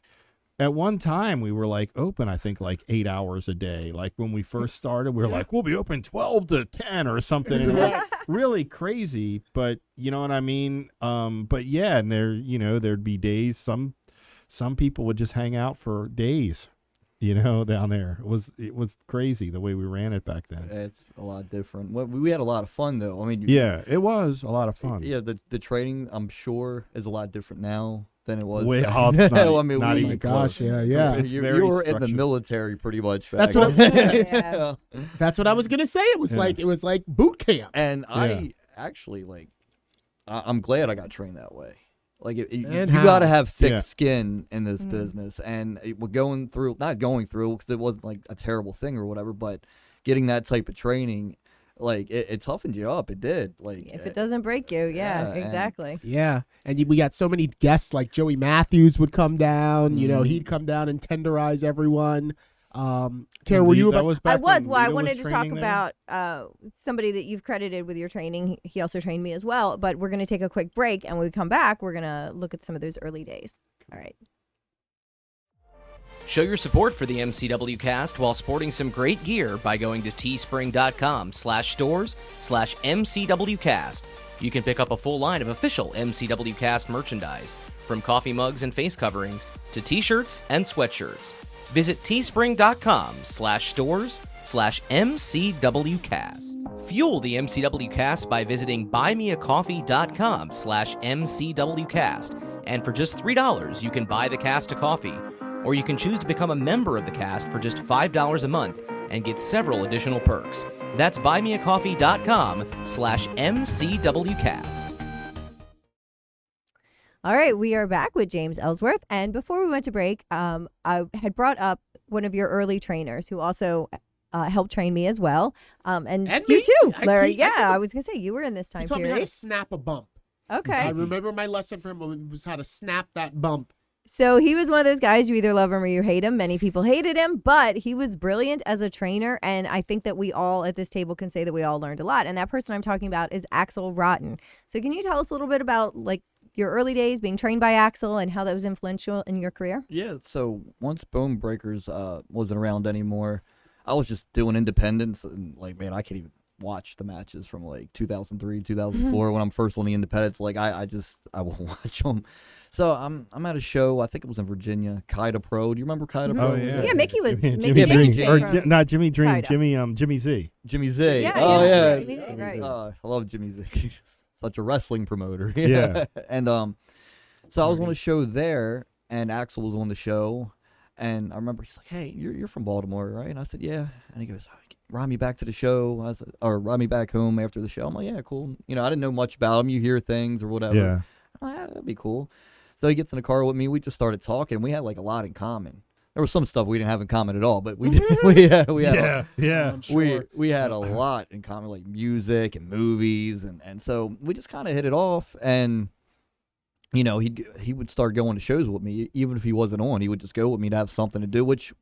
At one time, we were like open, I think, like 8 hours a day. Like when we first started, we were like, we'll be open 12 to 10 or something. And like, really crazy, but you know what I mean? But yeah, and there'd be days, some people would just hang out for days, down there. It was crazy the way we ran it back then. It's a lot different. We had a lot of fun, though. I mean, Yeah, it was a lot of fun. Yeah, the training, I'm sure, is a lot different now than it was. Way back off, then. not I mean, not Oh even my gosh, close. yeah. It's You very were in the structured. military pretty much. That's back what then. Yeah. That's what I was gonna say. It was like boot camp. And Yeah. I actually I'm glad I got trained that way. Like you And got to how? have thick Yeah. skin in this business, and we're not going through because it wasn't like a terrible thing or whatever, but getting that type of training, like it toughened you up. It did. Like If it doesn't break you, yeah, Yeah, and- exactly. Yeah, and we got so many guests like Joey Matthews would come down. He'd come down and tenderize everyone. Tara, were you That about? was I back was. when Well, I Lita was wanted to talk training there? about somebody that you've credited with your training. He also trained me as well. But we're going to take a quick break, and when we come back, we're going to look at some of those early days. All right. Show your support for the MCW Cast while sporting some great gear by going to teespring.com/stores/MCWcast. You can pick up a full line of official MCW Cast merchandise, from coffee mugs and face coverings to t-shirts and sweatshirts. Visit teespring.com/stores/MCWcast. Fuel the MCW Cast by visiting buymeacoffee.com/MCWcast. And for just $3, you can buy the cast a coffee. Or you can choose to become a member of the cast for just $5 a month and get several additional perks. That's buymeacoffee.com/MCWcast. All right, we are back with James Ellsworth. And before we went to break, I had brought up one of your early trainers who also helped train me as well. And And you me. too, I Larry. te- I took Yeah, a- I was going to say, you were in this time He taught me how to period. snap a bump. Okay. I remember my lesson from him was how to snap that bump. So he was one of those guys, you either love him or you hate him. Many people hated him, but he was brilliant as a trainer. And I think that we all at this table can say that we all learned a lot. And that person I'm talking about is Axel Rotten. So can you tell us a little bit about your early days being trained by Axel and how that was influential in your career? Yeah, so once Bone Breakers wasn't around anymore, I was just doing independents, and man, I can't even watch the matches from 2003, 2004 when I'm first on the independents. I won't watch them. So I'm at a show. I think it was in Virginia, Kaida Pro. Do you remember Kaida Pro? Oh yeah, Yeah, Mickey was- Jimmy Mickey Dream, came or from not Jimmy Dream, Kaida. Jimmy Z. Jimmy Z. Yeah, oh yeah, yeah, right, Jimmy Z, right. I love Jimmy Z. He's such a wrestling promoter. Yeah. And so I was on a show there, and Axel was on the show, and I remember he's like, "Hey, you're from Baltimore, right?" And I said, "Yeah." And he goes, "Ride me back to the show." I said, or ride me back home after the show. I'm like, "Yeah, cool." I didn't know much about him. You hear things or whatever. Yeah. I'm like, "Ah, that'd be cool." So he gets in the car with me. We just started talking. We had like a lot in common. There was some stuff we didn't have in common at all, but we did. we had Yeah. we had a lot in common, like music and movies, and so we just kind of hit it off. And you know, he would start going to shows with me, even if he wasn't on. He would just go with me to have something to do, which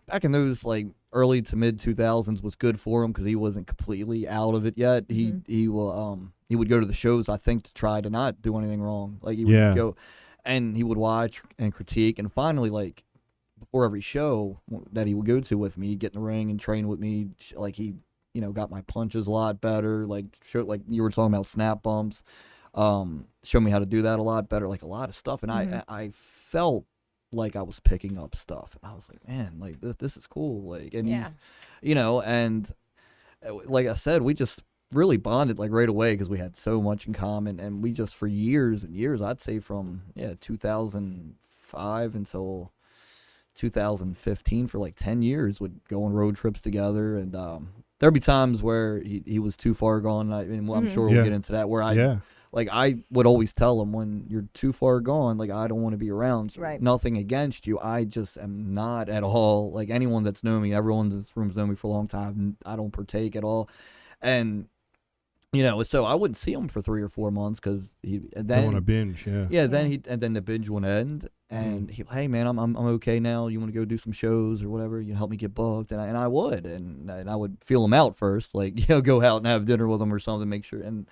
back in those like early to mid 2000s was good for him because he wasn't completely out of it yet. He would go to the shows, I think, to try to not do anything wrong. Like he would go, and he would watch and critique, and finally, like before every show that he would go to with me, he'd get in the ring and train with me. Like he, you know, got my punches a lot better. Like like you were talking about snap bumps. Show me how to do that a lot better, like a lot of stuff. And I felt like I was picking up stuff, and I was like, man, like this is cool. Like, and he's, you know, and like I said, we just really bonded like right away because we had so much in common, and we just for years and years, I'd say from 2005 until 2015, for like 10 years, would go on road trips together. And there'd be times where he was too far gone, and I'm sure we'll get into that, where I would always tell him, when you're too far gone, like, I don't want to be around. So nothing against you. I just am not at all, like, anyone that's known me, everyone in this room's known me for a long time, I don't partake at all. And, you know, so I wouldn't see him for 3 or 4 months because then on a binge, then the binge would end, and hey man, I'm okay now. You want to go do some shows or whatever? You help me get booked, and I would, and I would feel him out first, like, you know, go out and have dinner with him or something, make sure. And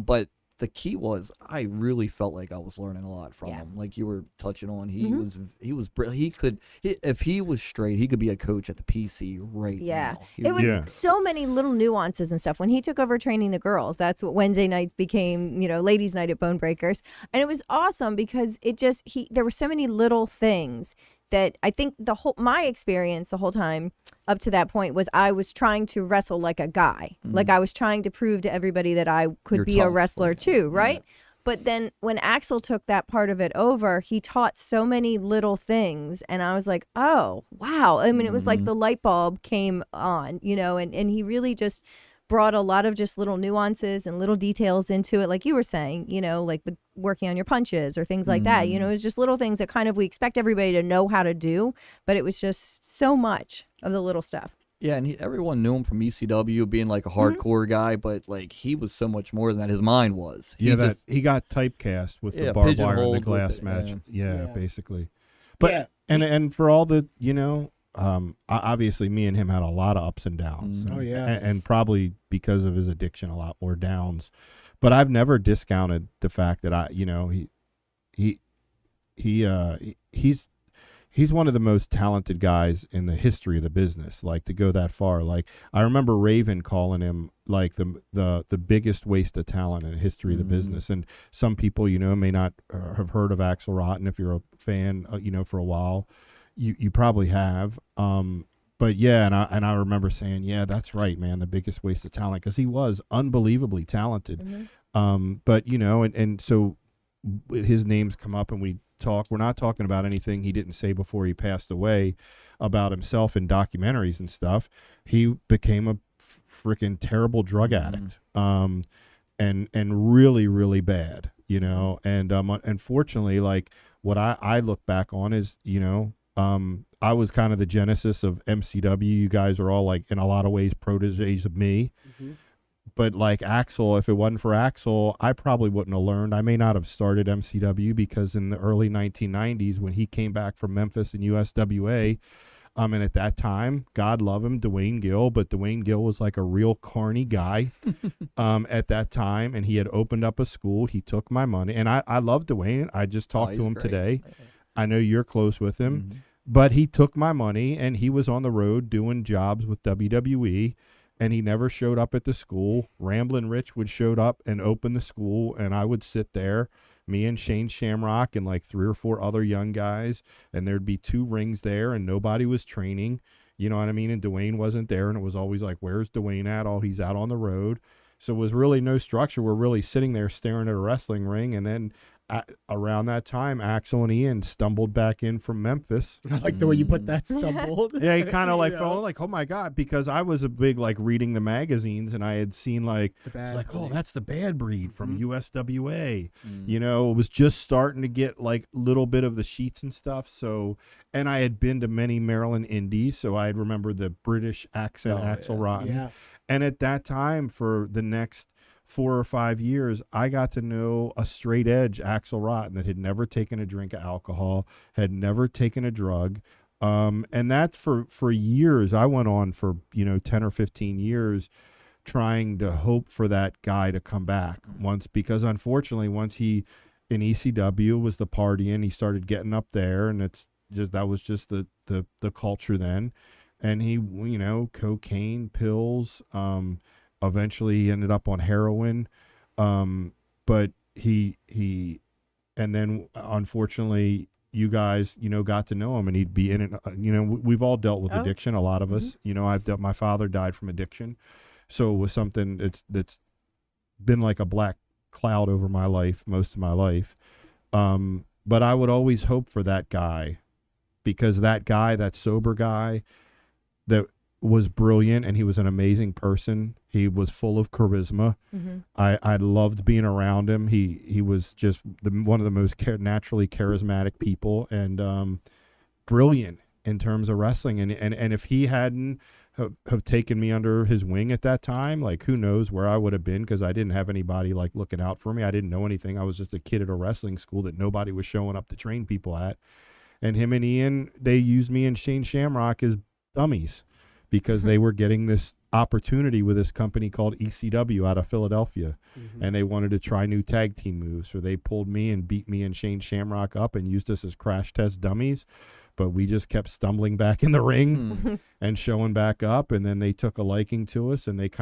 but the key was, I really felt like I was learning a lot from him. Like you were touching on, he was if he was straight, he could be a coach at the PC right now. It was so many little nuances and stuff. When he took over training the girls, that's what Wednesday nights became, you know, ladies' night at Bone Breakers. And it was awesome because there were so many little things that I think my experience the whole time up to that point was I was trying to wrestle like a guy. Like I was trying to prove to everybody that I could be a wrestler too, right? But then when Axel took that part of it over, he taught so many little things, and I was like, oh, wow. I mean, it was like the light bulb came on, you know, and he really just brought a lot of just little nuances and little details into it, like you were saying, you know, like with working on your punches or things like that. You know, it was just little things that kind of we expect everybody to know how to do, but it was just so much of the little stuff. Yeah, and everyone knew him from ECW being like a hardcore guy, but like he was so much more than that. His mind was. He got typecast with the barbed wire and the glass match. Basically. But and for all the, you know, obviously me and him had a lot of ups and downs. And probably because of his addiction, a lot more downs. But I've never discounted the fact that he's one of the most talented guys in the history of the business. Like, to go that far, like I remember Raven calling him like the biggest waste of talent in the history of the business. And some people, you know, may not have heard of Axel Rotten. If you're a fan, you know, for a while, you probably have. But yeah, and I remember saying, yeah, that's right, man, the biggest waste of talent, because he was unbelievably talented. But you know, and so his name's come up and we talk. We're not talking about anything he didn't say before he passed away about himself in documentaries and stuff. He became a freaking terrible drug addict, and really, really bad, you know. And unfortunately, like what I look back on is, you know, I was kind of the genesis of MCW. You guys are all, like, in a lot of ways proteges of me. But like Axel, if it wasn't for Axel, I probably wouldn't have learned. I may not have started MCW, because in the early 1990s, when he came back from Memphis and USWA, and at that time, God love him, Dwayne Gill, but Dwayne Gill was like a real carny guy at that time, and he had opened up a school. He took my money, and I love Dwayne. I just talked to him today. I know you're close with him, but he took my money, and he was on the road doing jobs with WWE. And he never showed up at the school. Ramblin' Rich would showed up and open the school, and I would sit there, me and Shane Shamrock and like 3 or 4 other young guys, and there'd be 2 rings there, and nobody was training. You know what I mean? And Dwayne wasn't there, and it was always like, where's Dwayne at? Oh, he's out on the road. So it was really no structure. We're really sitting there staring at a wrestling ring, and then around that time, Axel and Ian stumbled back in from Memphis. I like the way you put that, stumbled. Yeah, he kind of like You know? felt like, oh my God, because I was a big like reading the magazines, and I had seen like, The bad like, oh, breed. that's the bad breed from Mhm. USWA. You know, it was just starting to get like little bit of the sheets and stuff. So, and I had been to many Maryland indies, so I remember the British accent, Oh, Axel yeah. Rotten. Yeah. And at that time, for the next 4 or 5 years, I got to know a straight edge Axel Rotten that had never taken a drink of alcohol, had never taken a drug. And that's for years. I went on for, 10 or 15 years trying to hope for that guy to come back because unfortunately, once he in ECW was the partying, he started getting up there, and that was just the culture then. And he, cocaine, pills, eventually he ended up on heroin. But he, and then unfortunately you guys, got to know him, and he'd be in it. We've all dealt with addiction. A lot of us, my father died from addiction. So it was something that's been like a black cloud over my life, most of my life. But I would always hope for that guy, because that sober guy that was brilliant, and he was an amazing person. He was full of charisma. Mm-hmm. I loved being around him. He was just one of the most naturally charismatic people, and brilliant in terms of wrestling. And if he hadn't have taken me under his wing at that time, like, who knows where I would have been, because I didn't have anybody like looking out for me. I didn't know anything. I was just a kid at a wrestling school that nobody was showing up to train people at. And him and Ian, they used me and Shane Shamrock as dummies, because they were getting this opportunity with this company called ECW out of Philadelphia. Mhm. And they wanted to try new tag team moves. So they pulled me and beat me and Shane Shamrock up and used us as crash test dummies. But we just kept stumbling back in the ring and showing back up. And then they took a liking to us, and that's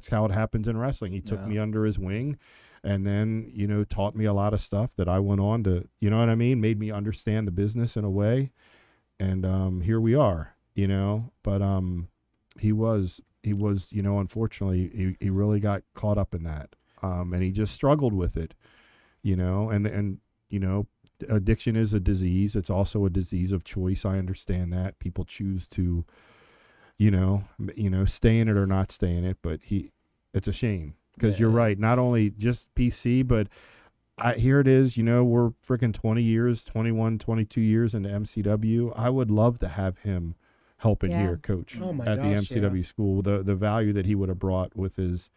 how it happens in wrestling. He took me under his wing, and then, taught me a lot of stuff that I went on to, made me understand the business in a way. And here we are, but he was, unfortunately, he really got caught up in that. And he just struggled with it, and addiction is a disease. It's also a disease of choice. I understand that people choose to, stay in it or not stay in it, but it's a shame, because you're right. Not only just PC, but here it is, we're freaking 21, 22 years into MCW. I would love to have him helping here, coach Oh my at the gosh, MCW school. The value that he would have brought with his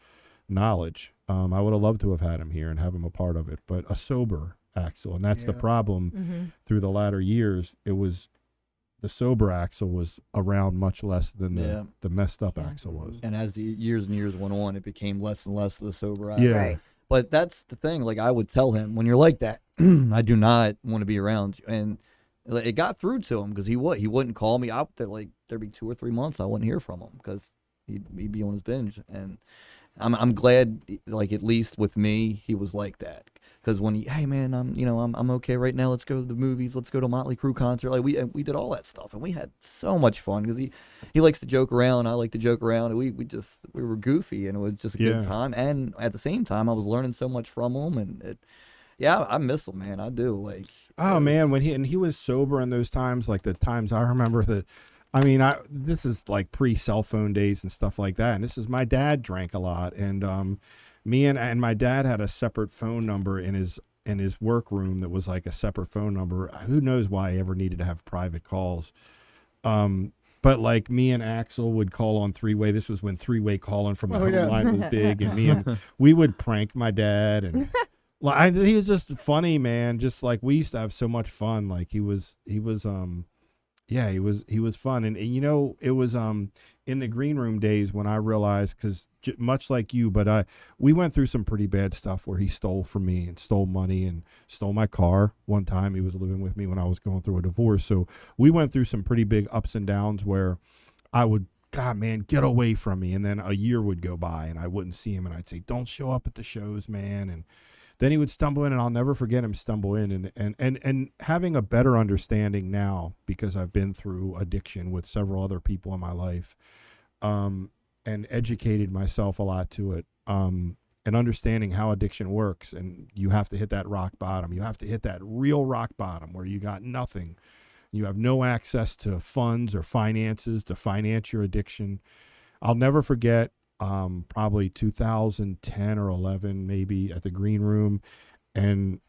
knowledge. I would have loved to have had him here and have him a part of it, but a sober Axel. And that's the problem through the latter years. It was the sober Axel was around much less than the messed up Axel was. And as the years and years went on, it became less and less of the sober Axel. Yeah. Right. But that's the thing. Like, I would tell him, when you're like that, I do not want to be around you. And it got through to him, because he wouldn't call me out there. Like, there'd be 2 or 3 months I wouldn't hear from him, because he'd be on his binge. And I'm glad, like, at least with me, he was like that. Because when hey man, I'm okay right now. Let's go to the movies. Let's go to a Motley Crue concert. Like, we did all that stuff, and we had so much fun, because he likes to joke around. I like to joke around. And we were goofy, and it was just a good time. And at the same time, I was learning so much from him, and I miss him, man. I do. Like, Man, when he was sober in those times, like the times I remember that. I mean, this is like pre-cell phone days and stuff like that. And this is, my dad drank a lot, and me and my dad had a separate phone number in his work room that was like a separate phone number. Who knows why I ever needed to have private calls. But like, me and Axel would call on three-way. This was when three-way calling from the home line was big, and we would prank my dad, and he was just funny, man. Just like, we used to have so much fun. Like, he was fun. And it was in the green room days when I realized, because much like you, but we went through some pretty bad stuff where he stole from me and stole money and stole my car. One time he was living with me when I was going through a divorce. So we went through some pretty big ups and downs where I would, God, man, get away from me. And then a year would go by and I wouldn't see him, and I'd say, don't show up at the shows, man. And then he would stumble in, and I'll never forget him stumble in, and having a better understanding now, because I've been through addiction with several other people in my life, and educated myself a lot to it. and understanding how addiction works. And you have to hit that rock bottom. You have to hit that real rock bottom where you got nothing. You have no access to funds or finances to finance your addiction. I'll never forget, probably 2010 or 11, maybe, at the green room. And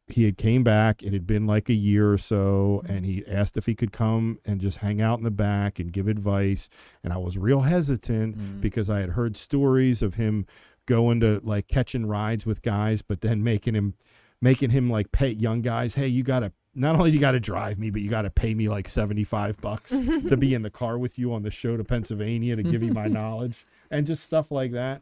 he had came back. It had been like a year or so, and he asked if he could come and just hang out in the back and give advice. And I was real hesitant because I had heard stories of him going to like catching rides with guys, but then making him like pay young guys, hey, you gotta not only you gotta drive me, but you gotta pay me like $75 to be in the car with you on the show to Pennsylvania to give you my knowledge and just stuff like that.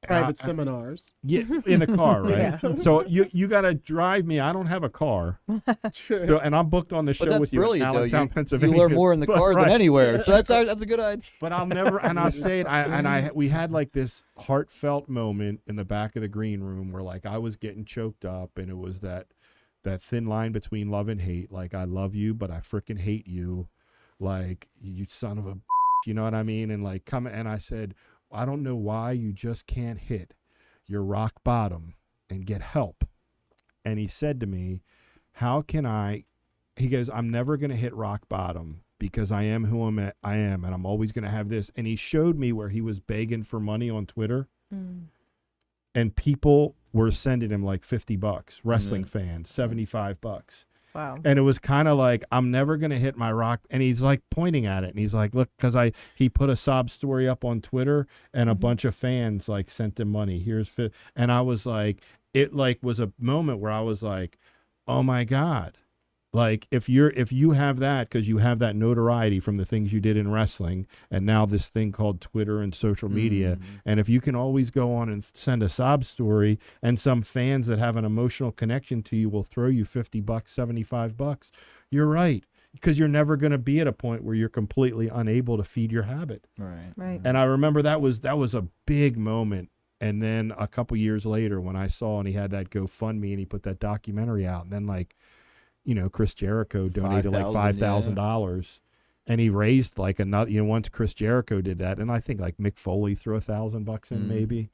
Private seminars. Yeah, in the car, right? Yeah. So you got to drive me. I don't have a car, so, and I'm booked on the show But that's with you brilliant, in though. Allentown, Pennsylvania. You learn more in the car Right. than anywhere. So that's a good idea. But I'll never, and I'll say it. We had like this heartfelt moment in the back of the green room where like I was getting choked up, and it was that thin line between love and hate. Like I love you, but I freaking hate you. Like you son of a, you know what I mean? And like and I said, I don't know why you just can't hit your rock bottom and get help. And he said to me, how can he goes, I'm never going to hit rock bottom because I am who I am, and I'm always going to have this. And he showed me where he was begging for money on Twitter, and people were sending him like $50, wrestling fans, $75. Wow. And it was kind of like, I'm never going to hit my rock. And he's like pointing at it. And he's like, look, because he put a sob story up on Twitter, and a bunch of fans like sent him money. And I was like, it like was a moment where I was like, oh my God. Like if you have that, because you have that notoriety from the things you did in wrestling, and now this thing called Twitter and social media, and if you can always go on and send a sob story, and some fans that have an emotional connection to you will throw you $50, $75, you're right, because you're never going to be at a point where you're completely unable to feed your habit. Right. And I remember that was a big moment. And then a couple years later, when I saw, and he had that GoFundMe, and he put that documentary out, and then like, you know, Chris Jericho donated like $5,000, and he raised like another, you know, once Chris Jericho did that, and I think like Mick Foley threw $1,000 in maybe,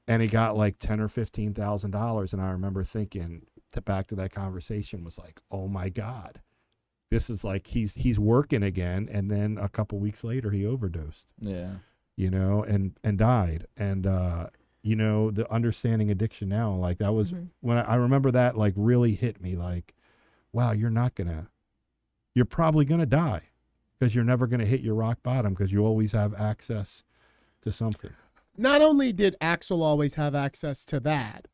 and he got like $10,000 or $15,000. And I remember thinking back to that conversation was like, oh my God, this is like, he's working again. And then a couple weeks later he overdosed, you know, and died. And, you know, the understanding addiction now, like that was when I remember that like really hit me like, wow, you're probably going to die because you're never going to hit your rock bottom because you always have access to something. Not only did Axel always have access to that,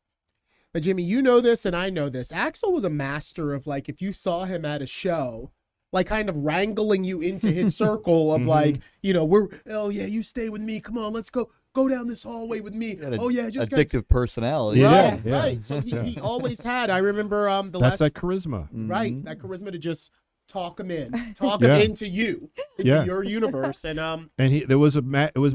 but Jimmy, you know this and I know this. Axel was a master of like, if you saw him at a show, like kind of wrangling you into his circle of like, you know, oh yeah, you stay with me. Come on, let's go down this hallway with me. Oh yeah, just addictive personality. Yeah. Right. So he always had. I remember that's that charisma. Right, that charisma to just talk him into you, into your universe, and it was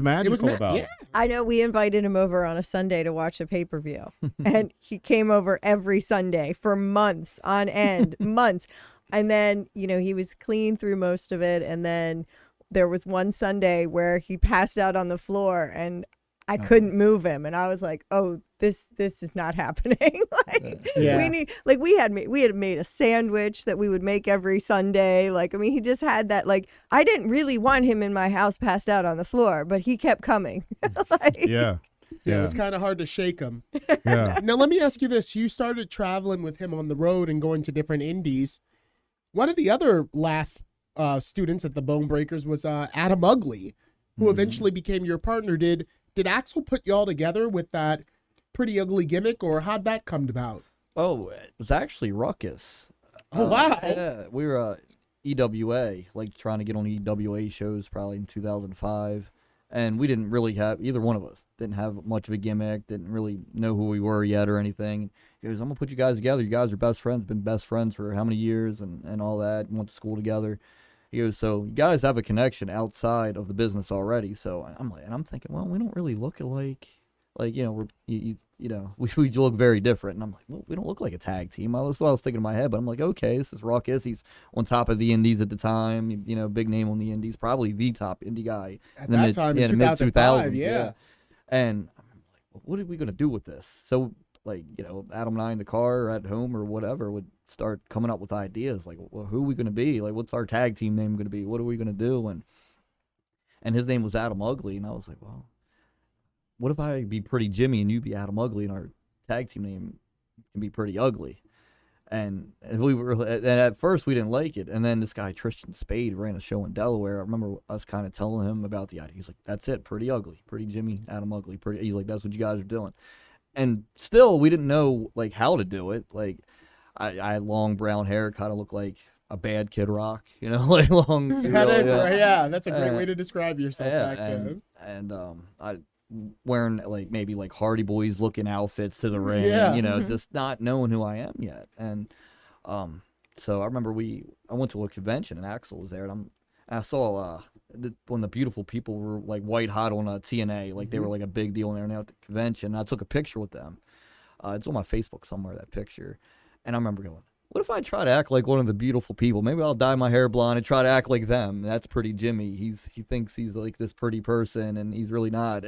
magical about it. I know we invited him over on a Sunday to watch a pay-per-view, and he came over every Sunday for months on end, months, and then you know he was clean through most of it, and then there was one Sunday where he passed out on the floor, and I couldn't move him, and I was like, "Oh, this is not happening." we had made a sandwich that we would make every Sunday. Like, I mean, he just had that. Like, I didn't really want him in my house passed out on the floor, but he kept coming. Yeah, it was kind of hard to shake him. Yeah. Now let me ask you this: you started traveling with him on the road and going to different indies. One of the other last students at the Bone Breakers was Adam Ugly, who eventually became your partner. Did Axel put y'all together with that Pretty Ugly gimmick, or how'd that come about? Oh, it was actually Ruckus. Oh, wow. Yeah, we were EWA, like trying to get on EWA shows probably in 2005. And we didn't really have, either one of us didn't have much of a gimmick, didn't really know who we were yet or anything. He goes, I'm going to put you guys together. You guys are best friends, been best friends for how many years and all that, went to school together. He goes, so you guys have a connection outside of the business already. So I'm thinking, well, we don't really look alike. Like, you know, we look very different. And I'm like, well, we don't look like a tag team. That's what I was thinking in my head. But I'm like, okay, this is Ruckus. He's on top of the indies at the time. You know, big name on the indies. Probably the top indie guy. At that time, in 2005, yeah. And I'm like, what are we gonna do with this? So like, Adam and I in the car or at home or whatever would start coming up with ideas like, well, who are we gonna be? Like, what's our tag team name gonna be? What are we gonna do? And his name was Adam Ugly, and I was like, well, what if I be Pretty Jimmy and you be Adam Ugly, and our tag team name can be Pretty Ugly? And at first we didn't like it, and then this guy Tristan Spade ran a show in Delaware. I remember us kind of telling him about the idea. He's like, "That's it, Pretty Ugly, Pretty Jimmy, Adam Ugly, Pretty." He's like, "That's what you guys are doing." And still, we didn't know like how to do it. Like, I had long brown hair, kind of looked like a bad Kid Rock, like long. That's a great way to describe yourself back then. And I wearing like maybe like Hardy Boys looking outfits to the ring, just not knowing who I am yet. And so I remember I went to a convention and Axel was there, and I saw when the Beautiful People were like white hot on TNA, like they were like a big deal in there at the convention. And I took a picture with them. It's on my Facebook somewhere, that picture. And I remember going, what if I try to act like one of the Beautiful People? Maybe I'll dye my hair blonde and try to act like them. That's Pretty Jimmy. He thinks he's like this pretty person, and he's really not.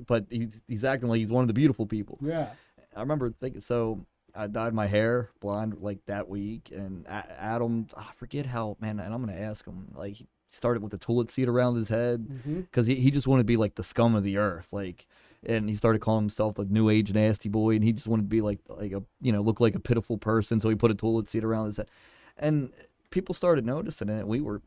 But he's acting like he's one of the Beautiful People. Yeah. I remember thinking, so I dyed my hair blonde like that week, and Adam, I forget how, man, and I'm going to ask him, like, he started with the toilet seat around his head, because he just wanted to be like the scum of the earth, like, and he started calling himself the New Age Nasty Boy, and he just wanted to be like a look like a pitiful person, so he put a toilet seat around his head, and people started noticing it. We were,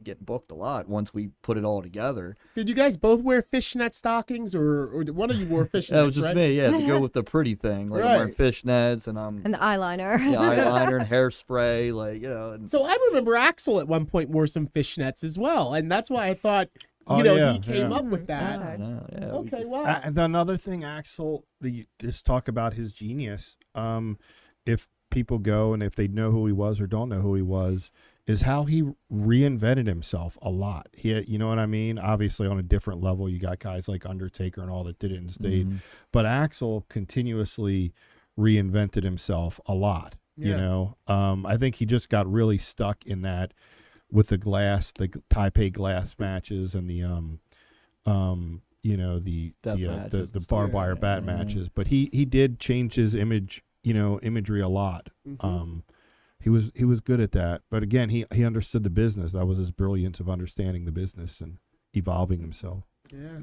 getting booked a lot once we put it all together. Did you guys both wear fishnet stockings, or one of you wore fishnets? That was just right? me, yeah, to go with the pretty thing, like I'm wearing fishnets and the eyeliner, eyeliner and hairspray, like And so I remember Axel at one point wore some fishnets as well, and that's why I thought. He came up with that. Okay, wow. And another thing, Axel, just talk about his genius. If people go and if they know who he was or don't know who he was, is how he reinvented himself a lot. You know what I mean? Obviously, on a different level, you got guys like Undertaker and all that did it and stayed. But Axel continuously reinvented himself a lot. Yeah. I think he just got really stuck in that. With the Taipei glass matches and the barbed wire bat matches, but he did change his imagery a lot. He was good at that, but again, he understood the business. That was his brilliance of understanding the business and evolving himself. Yeah.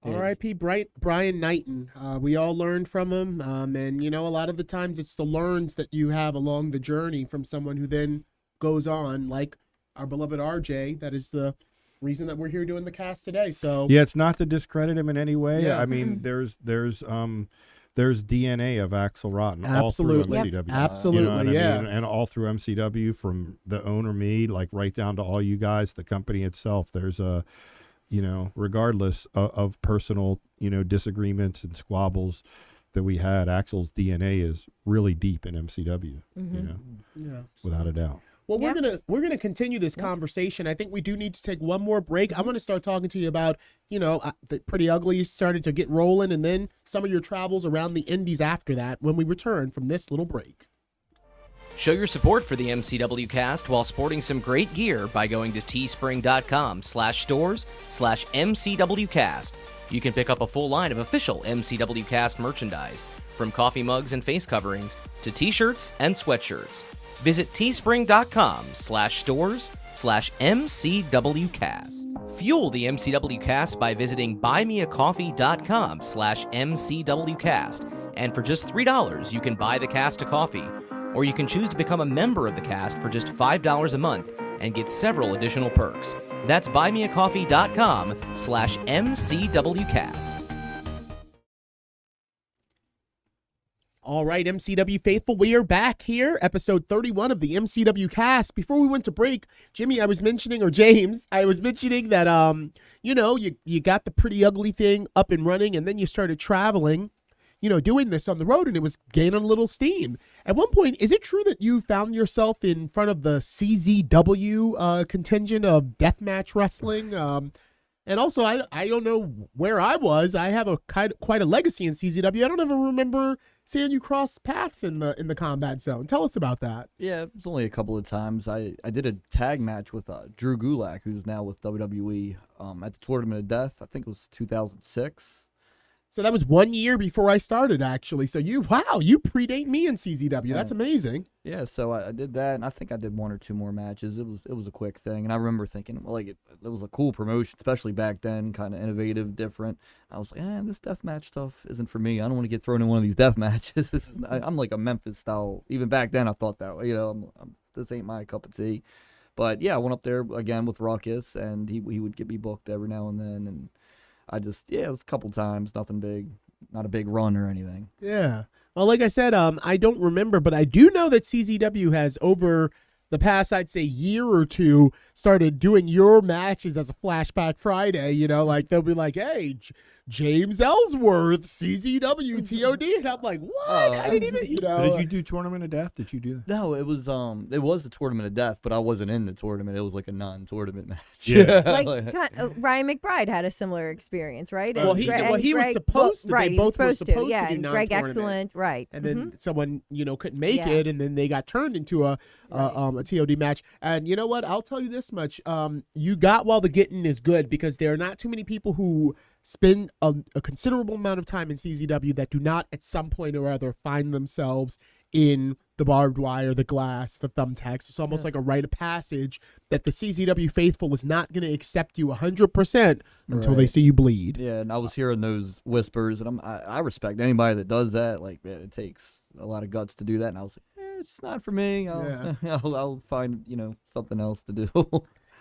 R.I.P. Brian Knighton. We all learned from him, and a lot of the times it's the learns that you have along the journey from someone who then goes on, like our beloved RJ. That is the reason that we're here doing the cast today. So yeah, it's not to discredit him in any way. Yeah. There's DNA of Axel Rotten Absolutely. all through MCW. Absolutely, and all through MCW, from the owner, me, like right down to all you guys, the company itself. There's a regardless of personal disagreements and squabbles that we had, Axel's DNA is really deep in MCW. Without a doubt. Well, we're gonna continue this conversation. I think we do need to take one more break. I want to start talking to you about, the Pretty Ugly started to get rolling, and then some of your travels around the Indies after that when we return from this little break. Show your support for the MCW Cast while sporting some great gear by going to teespring.com/stores/MCWcast. You can pick up a full line of official MCW Cast merchandise, from coffee mugs and face coverings to t-shirts and sweatshirts. Visit teespring.com/stores/MCWcast. Fuel the MCW Cast by visiting buymeacoffee.com/MCWcast. And for just $3, you can buy the cast a coffee, or you can choose to become a member of the cast for just $5 a month and get several additional perks. That's buymeacoffee.com/MCWcast. All right, MCW faithful, we are back here, episode 31 of the MCW Cast. Before we went to break, James, I was mentioning that, you got the Pretty Ugly thing up and running, and then you started traveling, doing this on the road, and it was gaining a little steam. At one point, is it true that you found yourself in front of the CZW contingent of deathmatch wrestling? And also, I don't know where I was. I have quite a legacy in CZW. I don't ever remember seeing you cross paths in the combat zone. Tell us about that. Yeah, it was only a couple of times. I did a tag match with Drew Gulak, who's now with WWE, at the Tournament of Death. I think it was 2006. So that was 1 year before I started, actually. So you predate me in CZW. That's amazing. Yeah, so I did that, and I think I did 1 or 2 more matches. It was a quick thing, and I remember thinking, well, like it was a cool promotion, especially back then, kind of innovative, different. I was like, this deathmatch stuff isn't for me. I don't want to get thrown in one of these death matches. I'm like a Memphis style. Even back then, I thought that way. This ain't my cup of tea. But yeah, I went up there again with Ruckus, and he would get me booked every now and then, and I just, it was a couple times, nothing big, not a big run or anything. Yeah. Well, like I said, I don't remember, but I do know that CZW has over the past, I'd say, year or two, started doing your matches as a Flashback Friday. Like they'll be like, hey, James Ellsworth, CZW, TOD. And I'm like, what? I didn't even, Did you do Tournament of Death? Did you do that? No, it was the Tournament of Death, but I wasn't in the tournament. It was like a non-tournament match. Yeah. Ryan McBride had a similar experience, right? Well, he was supposed to. Right, they both were supposed to yeah, do and non-tournament. Greg Excellent, right. And then someone, couldn't make Yeah. it, and then they got turned into a TOD match. And you know what? I'll tell you this much. You got while the getting is good, because there are not too many people who spend a considerable amount of time in CZW that do not at some point or other find themselves in the barbed wire, the glass, the thumbtacks. It's almost like a rite of passage that the CZW faithful is not going to accept you 100% until they see you bleed. Yeah, and I was hearing those whispers, and I respect anybody that does that. Like, man, it takes a lot of guts to do that, and I was like, it's not for me. I'll find something else to do.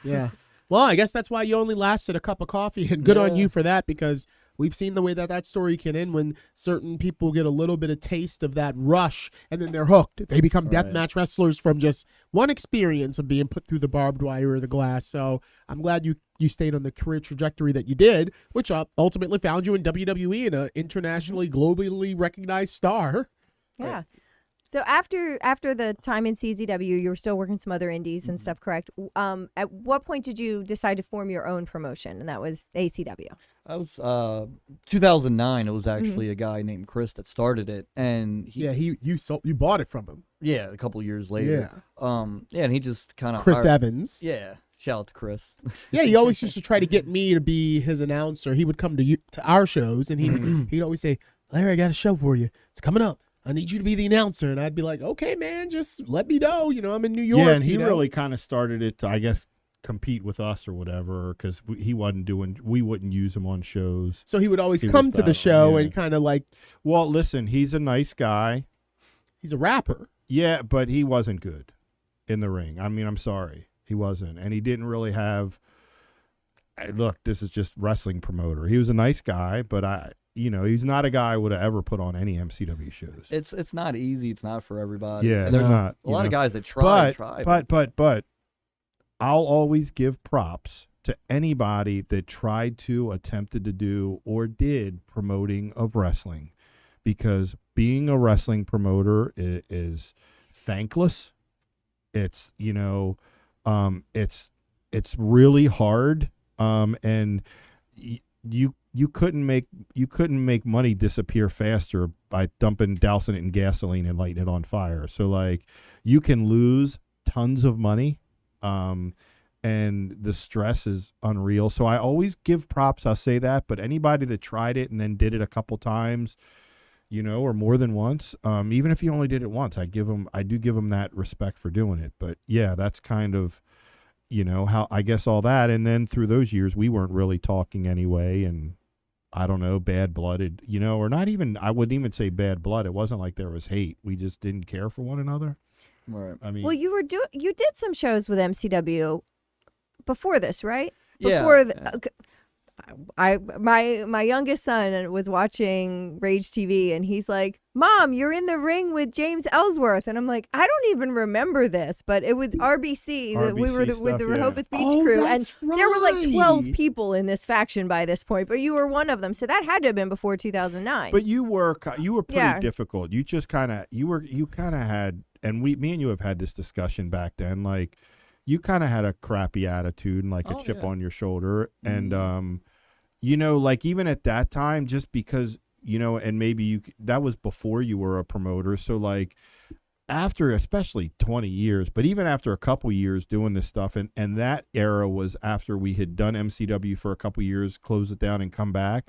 Yeah. Well, I guess that's why you only lasted a cup of coffee, and good on you for that, because we've seen the way that story can end when certain people get a little bit of taste of that rush, and then they're hooked. They become deathmatch wrestlers from just one experience of being put through the barbed wire or the glass. So I'm glad you stayed on the career trajectory that you did, which ultimately found you in WWE and an internationally, globally recognized star. Yeah. Right. So after the time in CZW, you were still working some other indies and stuff, correct? At what point did you decide to form your own promotion, and that was ACW? That was 2009. It was actually a guy named Chris that started it, and you bought it from him. Yeah, a couple years later. Yeah, and he just kind of Chris Evans. Yeah, shout out to Chris. Yeah, he always used to try to get me to be his announcer. He would come to our shows, and he'd always say, "Larry, I got a show for you. It's coming up. I need you to be the announcer." And I'd be like, okay, man, just let me know. I'm in New York. Yeah, and he really kind of started it to, I guess, compete with us or whatever, because we wouldn't use him on shows. So he would always come to the show and kind of like. Well, listen, he's a nice guy. He's a rapper. Yeah, but he wasn't good in the ring. I mean, I'm sorry. He wasn't. And he didn't really have. Look, this is just wrestling promoter. He was a nice guy, but he's not a guy I would have ever put on any MCW shows. It's not easy. It's not for everybody. Yeah, and there's not. A lot of guys that try. But I'll always give props to anybody that attempted to do or did promoting of wrestling, because being a wrestling promoter is thankless. It's it's really hard. And you couldn't make money disappear faster by dousing it in gasoline and lighting it on fire. So like, you can lose tons of money, and the stress is unreal. So I always give props. I'll say that, but anybody that tried it and then did it a couple times, or more than once, even if you only did it once, I do give them that respect for doing it. But yeah, that's kind of, how I guess all that. And then through those years, we weren't really talking anyway. And I don't know, bad-blooded, or not even, I wouldn't even say bad blood. It wasn't like there was hate. We just didn't care for one another. Right. I mean, well, you did some shows with MCW before this, right? Yeah. My youngest son was watching Rage TV, and he's like, "Mom, you're in the ring with James Ellsworth," and I'm like, "I don't even remember this," but it was RBC. We were with the Rehoboth Beach crew, and there were like 12 people in this faction by this point, but you were one of them, so that had to have been before 2009. But you were pretty difficult. You just kind of had, and me and you have had this discussion back then. Like, you kind of had a crappy attitude and like a chip on your shoulder, and like even at that time, just because and maybe that was before you were a promoter. So like, after especially 20 years, but even after a couple years doing this stuff, and that era was after we had done MCW for a couple years, close it down and come back.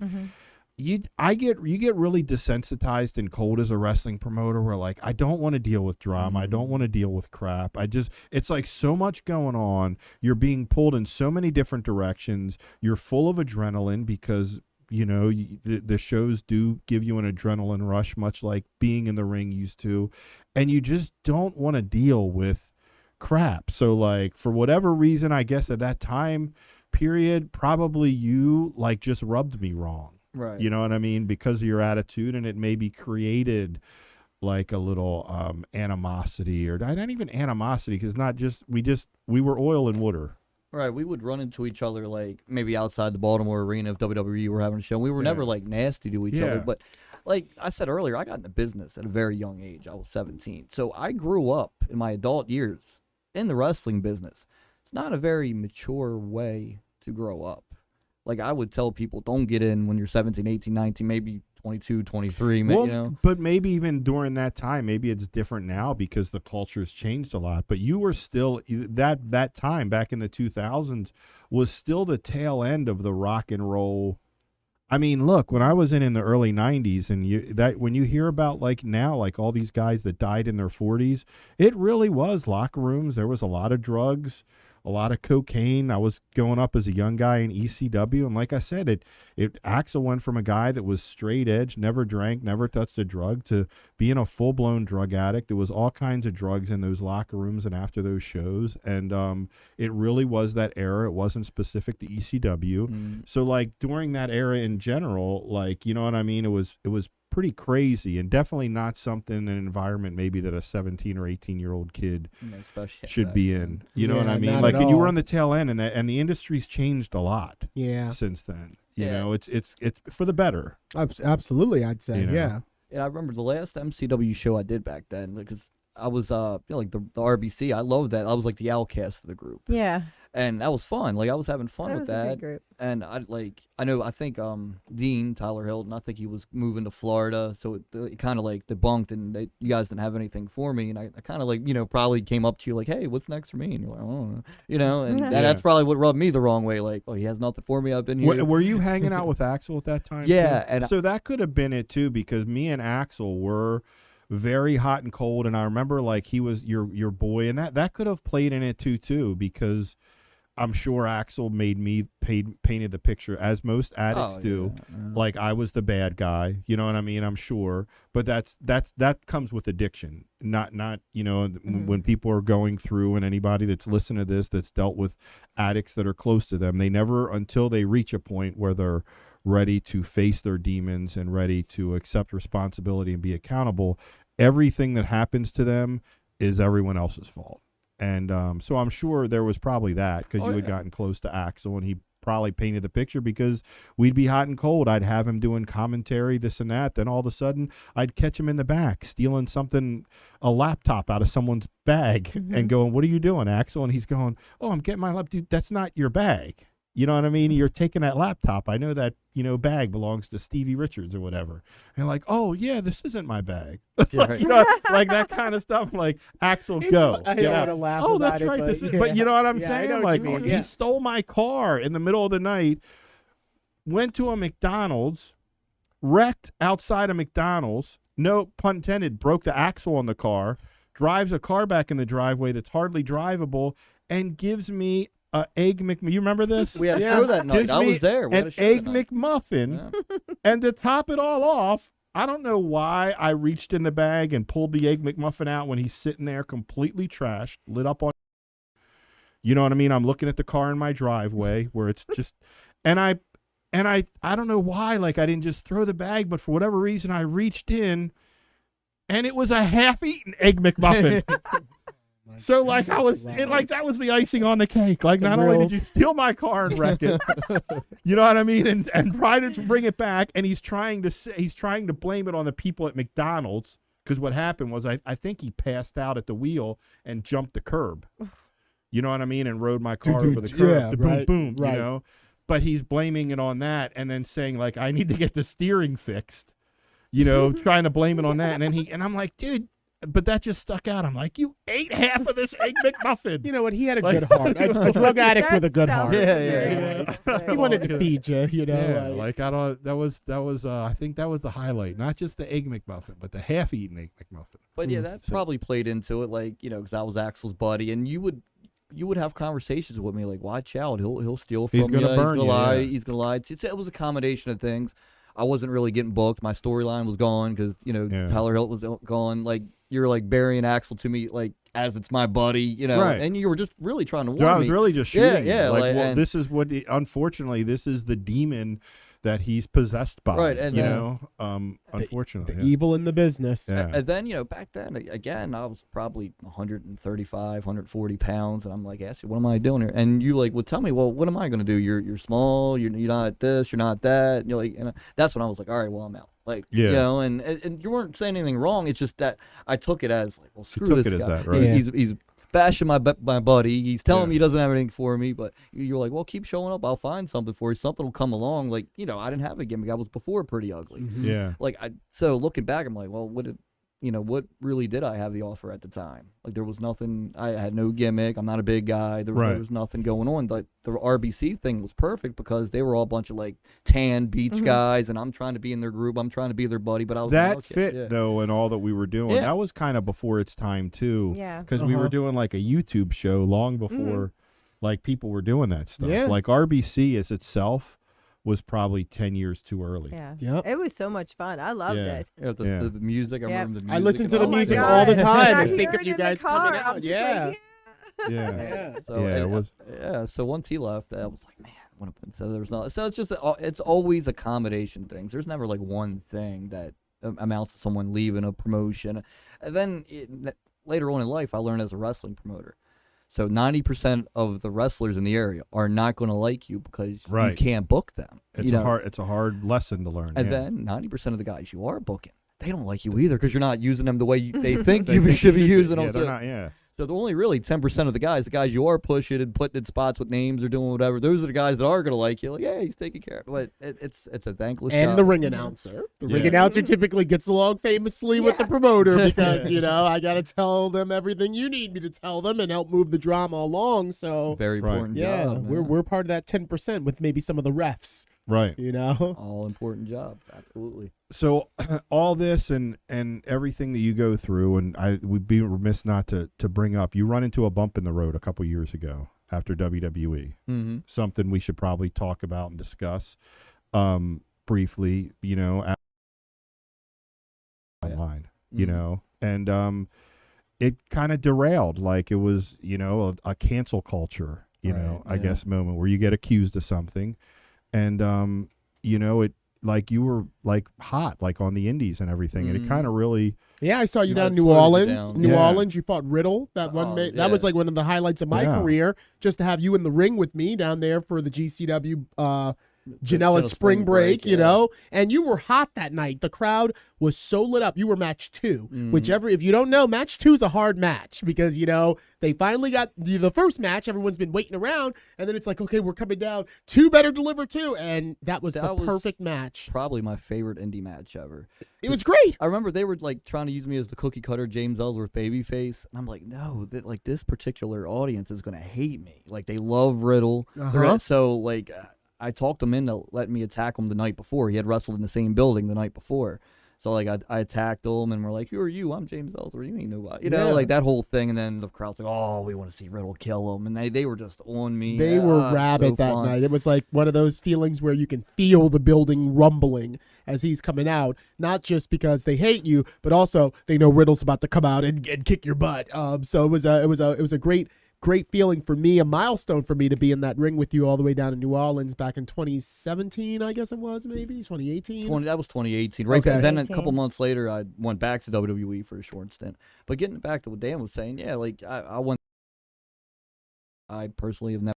you get really desensitized and cold as a wrestling promoter where like I don't want to deal with drama. I don't want to deal with crap. It's like so much going on. You're being pulled in so many different directions. You're full of adrenaline because the shows do give you an adrenaline rush, much like being in the ring used to, and you just don't want to deal with crap. So like for whatever reason, I guess at that time period, probably you like just rubbed me wrong. Right. You know what I mean? Because of your attitude, and it maybe created like a little animosity, or not even animosity, because we were oil and water. Right, we would run into each other like maybe outside the Baltimore arena if WWE were having a show. We were never like nasty to each other, but like I said earlier, I got into business at a very young age. I was 17. So I grew up in my adult years in the wrestling business. It's not a very mature way to grow up. Like I would tell people, don't get in when you're 17, 18, 19, maybe 22, 23, well, but maybe even during that time, maybe it's different now because the culture's changed a lot. But you were still that time back in the 2000s was still the tail end of the rock and roll. I mean, look, when I was in the early 90s, and when you hear about like now, like all these guys that died in their 40s, it really was locker rooms. There was a lot of drugs, a lot of cocaine. I was going up as a young guy in ECW, and like I said, Axel went from a guy that was straight edge, never drank, never touched a drug, to being a full-blown drug addict. There was all kinds of drugs in those locker rooms and after those shows, and it really was that era. It wasn't specific to ECW. So like during that era in general, like, you know what I mean, it was pretty crazy, and definitely not an environment maybe that a 17 or 18-year-old kid should be in. You know what I mean? Like, and you were on the tail end, and the industry's changed a lot. Since then. You know, it's for the better. Absolutely, I'd say. Yeah. And I remember the last MCW show I did back then, because I was like the RBC. I loved that. I was like the outcast of the group. Yeah. And that was fun. Like I was having fun with was a that. good group. And I think Dean Tyler Hilton, I think he was moving to Florida, so it kind of like debunked, and you guys didn't have anything for me, and I kind of like probably came up to you like, hey, what's next for me? And you're like, oh, and that's probably what rubbed me the wrong way. Like, oh, he has nothing for me. I've been here. Were you hanging out with Axel at that time? Yeah, too? and so that could have been it too, because me and Axel were very hot and cold, and I remember like he was your boy, and that could have played in it too, because I'm sure Axel painted the picture, as most addicts do. Yeah. Like I was the bad guy, you know what I mean? I'm sure, but that comes with addiction. Not when people are going through, and anybody that's listening to this that's dealt with addicts that are close to them, they never, until they reach a point where they're ready to face their demons and ready to accept responsibility and be accountable, everything that happens to them is everyone else's fault. And so I'm sure there was probably that, because you had gotten close to Axel, and he probably painted the picture, because we'd be hot and cold. I'd have him doing commentary, this and that. Then all of a sudden, I'd catch him in the back stealing a laptop out of someone's bag, and going, "What are you doing, Axel?" And he's going, "Oh, I'm getting my laptop." Dude, that's not your bag. You know what I mean? You're taking that laptop. I know that, bag belongs to Stevie Richards or whatever. And like, oh, yeah, this isn't my bag. Like, like that kind of stuff. Like, Axel, go. I don't want to laugh oh, about that's it, right. but, But you know what I'm saying? I know Like, what you mean, he stole my car in the middle of the night, went to a McDonald's, wrecked outside of McDonald's, no pun intended, broke the axle on the car, drives a car back in the driveway that's hardly drivable, and gives me egg You remember this? We had a show that night. I was there. We had an a show egg that night. McMuffin, and to top it all off, I don't know why I reached in the bag and pulled the egg McMuffin out when he's sitting there completely trashed, lit up on. You know what I mean? I'm looking at the car in my driveway where it's just, and I don't know why, like I didn't just throw the bag, but for whatever reason I reached in, and it was a half-eaten egg McMuffin. So like that was the icing on the cake. Like, not only did you steal my car and wreck it, you know what I mean, and try to bring it back, and he's trying to blame it on the people at McDonald's, because what happened was I think he passed out at the wheel and jumped the curb. You know what I mean, and rode my car over the curb. Boom, boom. Right. You know, but he's blaming it on that, and then saying like, I need to get the steering fixed. You know, trying to blame it on that, and then I'm like, dude, but that just stuck out. I'm like, you ate half of this Egg McMuffin. You know what? He had a Like- good heart. A drug addict with a good heart. Yeah. He wanted to feed you, you know. Yeah, like- like I don't. That was. I think that was the highlight. Not just the Egg McMuffin, but the half-eaten Egg McMuffin. But yeah, that probably played into it, like, you know, because I was Axel's buddy, and you would have conversations with me, like, watch out, he'll steal from He's gonna you, burn he's you, gonna lie, yeah. he's gonna lie. It was a combination of things. I wasn't really getting booked. My storyline was gone because, you know, Yeah. Tyler Hilt was gone. Like, you're like burying Axel to me, like, as it's my buddy, you know, Right. and you were just really trying to warn So I me. was really just Yeah, shooting. you. yeah, Like, like, well, and- this is what. Unfortunately, this is the demon that he's possessed by. Right, and you then- know, unfortunately, The yeah. evil in the business. Yeah. And then, you know, back then, again, I was probably 135, 140 pounds, and I'm like, Ashley, what am I doing here? And you, like, would tell me, well, what am I going to do? You're small, you're not this, you're not that. And you're like, and that's when I was like, all right, well, I'm out. Like, Yeah. you know, and you weren't saying anything wrong. It's just that I took it as, like, well, screw took this it as guy. that, right? Yeah. He's bashing my buddy. He's telling Yeah. me he doesn't have anything for me, but you're like, well, keep showing up. I'll find something for you. Something will come along. Like, you know, I didn't have a gimmick. I was before pretty ugly. Yeah. Like, so looking back, I'm like, well, what really did I have the offer at the time? Like, there was nothing. I had no gimmick. I'm not a big guy. There Right. was nothing going on. Like, the RBC thing was perfect because they were all a bunch of like tan beach guys, and I'm trying to be in their group. I'm trying to be their buddy, but I was That like, okay, fit yeah. though, and all that we were doing. Yeah. That was kind of before its time too. Yeah. Because we were Uh-huh. doing like a YouTube show long before, like people were doing that stuff. Yeah. Like RBC as itself was probably 10 years too early. Yeah. Yep. It was so much fun. I loved Yeah. it. Yeah, the, Yeah. the music. I Yeah. remember the music. I listen and to the all music that. all the God. time I and hear think of it you in the guys coming car. out. I'm just Yeah. like, Yeah. Yeah. So, Yeah, it was- Yeah, so once he left, I was like, man, so there's no. So it's just it's always accommodation things. There's never like one thing that amounts to someone leaving a promotion. And then later on in life, I learned as a wrestling promoter. So 90% of the wrestlers in the area are not going to like you because you Right. can't book them. It's you know? it's a hard lesson to learn. And yeah. then 90% of the guys you are booking, they don't like you either because you're not using them the way they think you should be using them. Yeah, So- they're not. Yeah. So the only really 10% of the guys you are pushing and putting in spots with names or doing whatever, those are the guys that are going to like you. Like, yeah, he's taking care of it. But it's a thankless job. And the ring announcer. The ring Yeah. announcer typically gets along famously with the promoter because, you know, I got to tell them everything you need me to tell them and help move the drama along. So, Very Right. important yeah, job. we're part of that 10% with maybe some of the refs, Right. you know? all important jobs. Absolutely. So all this and everything that you go through, and I would be remiss not to bring up, you run into a bump in the road a couple years ago after WWE. Mm-hmm. Something we should probably talk about and discuss briefly, you know, online, you Mhm. know, and it kind of derailed. Like it was, you know, a cancel culture, you know, I yeah. guess moment where you get accused of something, and you know, it like you were like hot, like on the indies and everything, and it Mhm. kind of really. Yeah, I saw you No, down it New slows you Orleans. down. New Yeah. Orleans, you fought Riddle. That Oh, that was yeah. like one of the highlights of my Yeah. career. Just to have you in the ring with me down there for the GCW Janela Janela spring spring break, break, you yeah. know, and you were hot that night. The crowd was so lit up. You were match 2, Mhm. whichever. If you don't know, match 2 is a hard match because you know they finally got the first match. Everyone's been waiting around, and then it's like, okay, we're coming down. 2 better deliver 2, and that was That a was perfect match. Probably my favorite indie match ever. It was great. I remember they were like trying to use me as the cookie cutter James Ellsworth babyface, and I'm like, no, like this particular audience is gonna hate me. Like they love Riddle. They're Uh-huh. So like I talked him into letting me attack him the night before. He had wrestled in the same building the night before. So like I attacked him and we're like, who are you? I'm James Ellsworth. You ain't nobody. You know, Yeah. like that whole thing. And then the crowd's like, oh, we want to see Riddle kill him. And they were just on me. They were Ah, rabid so that fun. night. It was like one of those feelings where you can feel the building rumbling as he's coming out, not just because they hate you, but also they know Riddle's about to come out and kick your butt. So it was a great feeling for me, a milestone for me to be in that ring with you all the way down in New Orleans back in 2017, I guess it was, maybe 2018. That was 2018. Right. Okay. Then a 18. couple months later, I went back to WWE for a short stint. But getting back to what Dan was saying, yeah, like I personally have never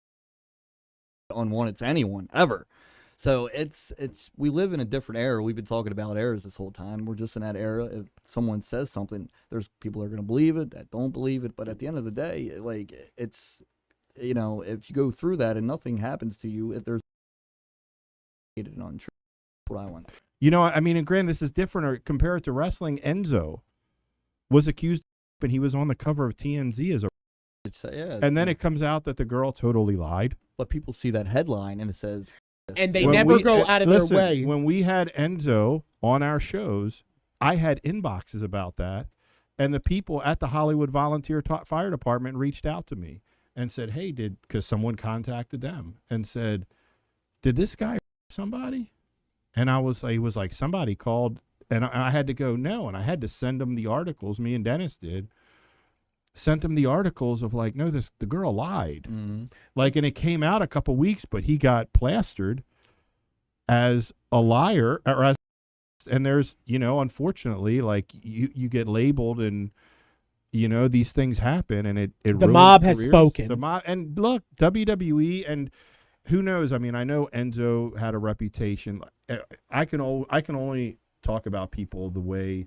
unwanted to anyone ever. So it's we live in a different era. We've been talking about eras this whole time. We're just in that era. If someone says something, there's people that are going to believe it, that don't believe it. But at the end of the day, like it's, you know, if you go through that and nothing happens to you, if there's an untrue. That's what I want. You know, I mean, and granted, this is different. Or compare it to wrestling. Enzo, was accused, and he was on the cover of TMZ as a. And then it comes out that the girl totally lied. But people see that headline and it says, And they never go out of their way. When we had Enzo on our shows, I had inboxes about that, and the people at the Hollywood Volunteer Fire Department reached out to me and said, "Hey, because someone contacted them and said, did this guy somebody?" And he was like, somebody called, and I had to go, no, and I had to send them the articles. Me and Dennis sent him the articles of like, no, the girl lied. Mm-hmm. Like, and it came out a couple weeks, but he got plastered as a liar, and there's, unfortunately, like you get labeled, and these things happen, and it the mob has careers. spoken. The mob, and look, WWE, and who knows? I mean, I know Enzo had a reputation. I can only talk about people the way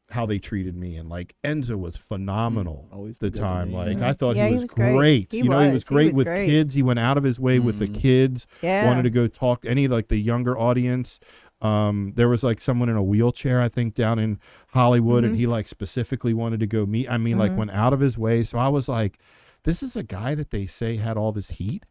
how they treated me, and like Enzo was phenomenal the time. Like I thought he was great. He was great with kids. He went out of his way with the kids. Yeah. Wanted to go talk to any like the younger audience. There was like someone in a wheelchair, I think, down in Hollywood, and he like specifically wanted to go meet. I mean, like went out of his way. So I was like, this is a guy that they say had all this heat.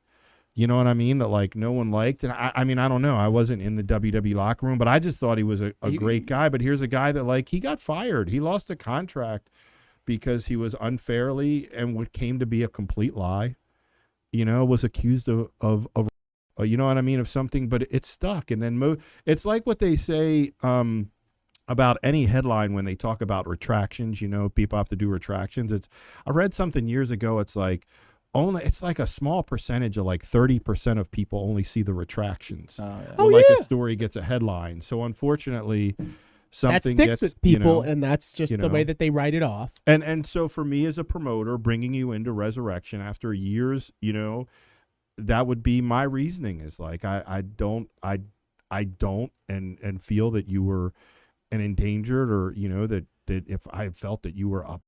You know what I mean? That like no one liked. And I mean, I don't know. I wasn't in the WWE locker room, but I just thought he was a great guy. But here's a guy that like he got fired. He lost a contract because he was unfairly, and what came to be a complete lie, was accused of you know what I mean, of something, but it stuck. And then it's like what they say about any headline when they talk about retractions. People have to do retractions. I read something years ago. It's like a small percentage of like 30% of people only see the retractions. A story gets a headline. So unfortunately, something that sticks gets, with people, and that's just the way that they write it off. And so for me as a promoter, bringing you into Resurrection after years, that would be my reasoning. Is like I don't and feel that you were an endangered, or that if I felt that you were up.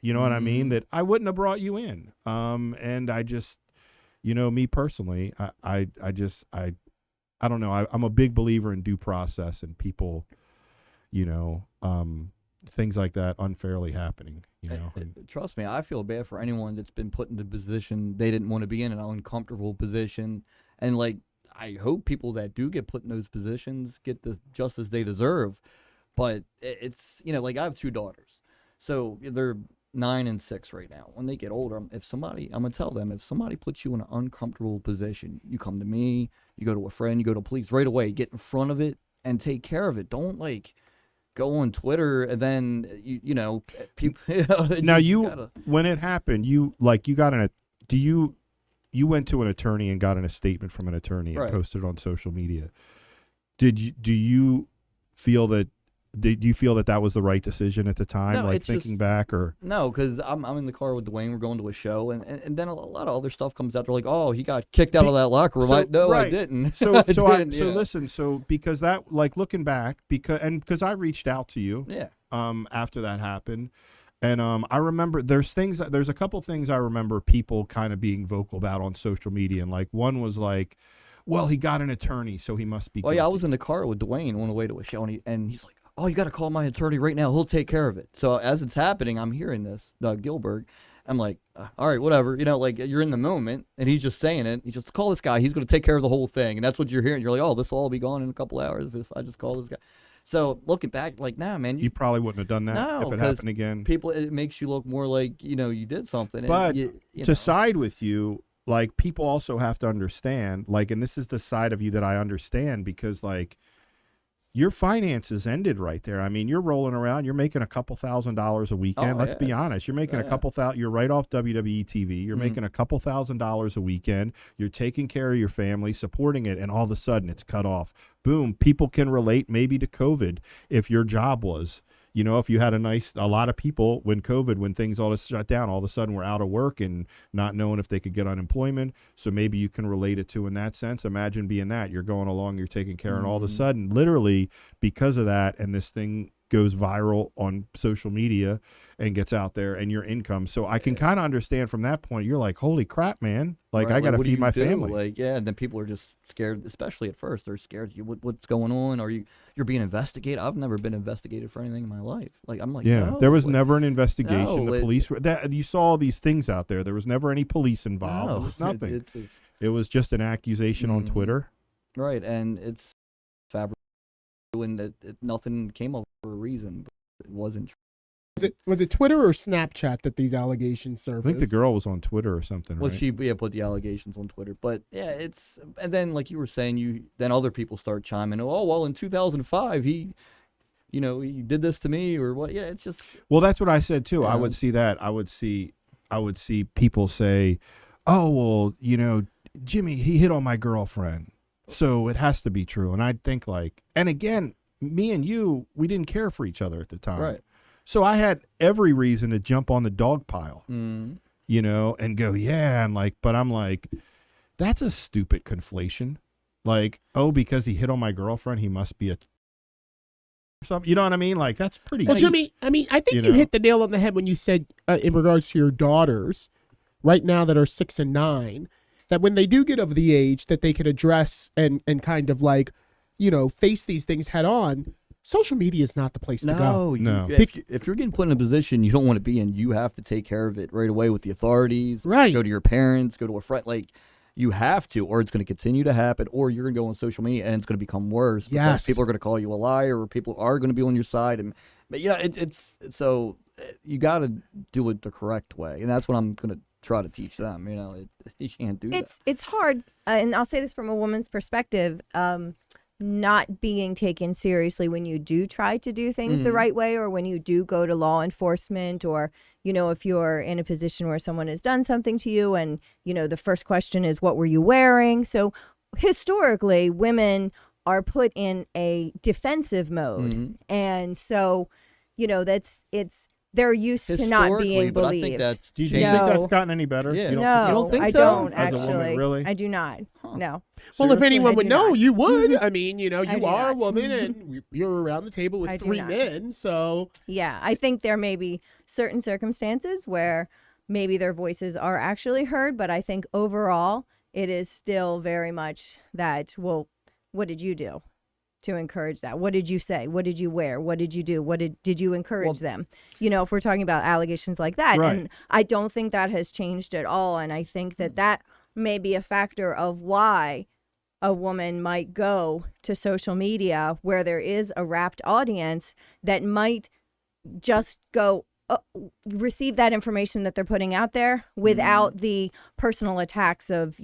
You know what I mean? That I wouldn't have brought you in. And I just, me personally, I don't know. I'm a big believer in due process and people, things like that unfairly happening. Trust me, I feel bad for anyone that's been put in the position they didn't want to be in, an uncomfortable position. And like, I hope people that do get put in those positions get the justice they deserve. But it's, like I have 2 daughters. So they're 9 and 6 right now. When they get older, I'm going to tell them, if somebody puts you in an uncomfortable position, you come to me, you go to a friend, you go to police right away, get in front of it and take care of it. Don't like go on Twitter and then, people. Now when it happened, you went to an attorney and got a statement from an attorney and posted it on social media. Do you feel that? Did you feel that was the right decision at the time? No, like thinking back, or no? Because I'm in the car with Dwayne. We're going to a show, and then a lot of other stuff comes out. They're like, "Oh, he got kicked out of that locker room." I didn't. Listen. So because that, like looking back, because I reached out to you, after that happened, and I remember there's a couple things I remember people kind of being vocal about on social media, and like one was like, well, he got an attorney, so he must be. Oh yeah, I was in the car with Dwayne on the way to a show, and he's like, "Oh, you got to call my attorney right now. He'll take care of it." So as it's happening, I'm hearing this, Gilbert. I'm like, all right, whatever. Like you're in the moment, and he's just saying it. He just call this guy. He's going to take care of the whole thing, and that's what you're hearing. You're like, oh, this will all be gone in a couple hours if I just call this guy. So looking back, like, nah, man. You probably wouldn't have done that if it happened again. It makes you look more like, you did something. But to side with you, like, people also have to understand, like, and this is the side of you that I understand, because, like, your finances ended right there. I mean, you're rolling around. You're making a couple $1,000s a weekend. Let's be honest. You're making a couple thousand. You're right off WWE TV. You're making a couple $1,000s a weekend. You're taking care of your family, supporting it, and all of a sudden it's cut off. Boom. People can relate maybe to COVID if your job was. If you had a lot of people when things all shut down, all of a sudden we're out of work and not knowing if they could get unemployment. So maybe you can relate it to in that sense. Imagine being that you're going along, you're taking care, and all of a sudden, literally because of that, and this thing goes viral on social media and gets out there, and your income. So I can kind of understand from that point. You're like, holy crap, man! Like Right, I got to what do feed you my do? family. Like, yeah, and then people are just scared, especially at first. They're scared. What's going on? Are you're being investigated? I've never been investigated for anything in my life. Like, I'm like, Yeah, no, there was like, never an investigation. no, The police were that you saw all these things out there. There was never any police involved. no, There was nothing. It's It was just an accusation on Mhm. Twitter. right, and it's fabric, and nothing came up for a reason. But it wasn't true. Was it Twitter or Snapchat that these allegations I surfaced? think the girl was on Twitter or something, Well, right? she put the allegations on Twitter, but yeah, and then like you were saying, then other people start chiming. Oh well, in 2005 he did this to me or what? Yeah, it's just Well, that's what I said too. I Yeah. would see that. I would see people say, "Oh, well, Jimmy, he hit on my girlfriend, so it has to be true." And I'd think like, and again, me and you, we didn't care for each other at the time, right. so I had every reason to jump on the dog pile, Mm. and go, yeah, and like, but I'm like, that's a stupid conflation. Like, oh, because he hit on my girlfriend, he must be a something. You know what I mean? Like, that's pretty. Well, Jimmy, I mean, I think You you know? hit the nail on the head when you said, in regards to your daughters, right now that are 6 and 9, that when they do get of the age that they can address and kind of like, face these things head on. Social media is not the place to go. No. If you're getting put in a position you don't want to be in, you have to take care of it right away with the authorities. Right. Go to your parents, go to a friend. Like, you have to, or it's going to continue to happen, or you're going to go on social media and it's going to become worse. because Yes. People are going to call you a liar, or people are going to be on your side. But it's so you got to do it the correct way. And that's what I'm going to try to teach them. You can't do that. It's hard, and I'll say this from a woman's perspective. Not being taken seriously when you do try to do things the right way, or when you do go to law enforcement, or if you're in a position where someone has done something to you and the first question is, what were you wearing? So historically, women are put in a defensive mode, and so they're used to not being but believed. I think that's Do you changed. think No. that's gotten any better? Yeah. You don't No, you don't think I so? don't As a woman, actually. really? I do not. No. Well, if Seriously? anyone I would do know, not. you would. I mean, you do are a not. woman and you're around the table I with do 3 not. men, so Yeah, I think there may be certain circumstances where maybe their voices are actually heard, but I think overall it is still very much that, well, what did you do to encourage that? What did you say? What did you wear? What did you do? What did you encourage them? If we're talking about allegations like that. Right. And I don't think that has changed at all. And I think that may be a factor of why a woman might go to social media where there is a rapt audience that might just go receive that information that they're putting out there without the personal attacks of,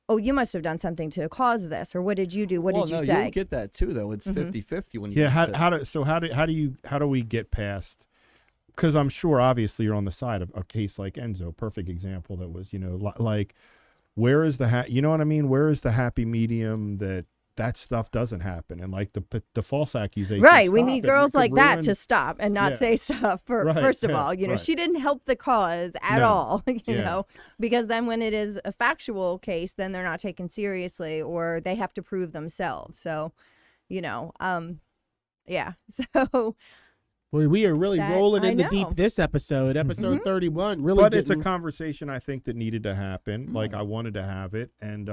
oh, you must have done something to cause this, or what did you do? What did you say? You'll get that too, though. It's 50-50 when you Yeah. get How do we get past? Because I'm sure, obviously, you're on the side of a case like Enzo, perfect example. That was, like, where is the you know what I mean? Where is the happy medium that stuff doesn't happen, and like the false accusations? Right. We stop need it. girls It like could that ruin- to stop and not Yeah. say stuff. Right, First of yeah, all, right. she didn't help the cause at No. all, Yeah. because then when it is a factual case, then they're not taken seriously, or they have to prove themselves. So, yeah. So boy, we are really That- rolling I in the know. deep this episode, episode 31. Really, But it's a getting- conversation I think that needed to happen. Like, I wanted to have it, and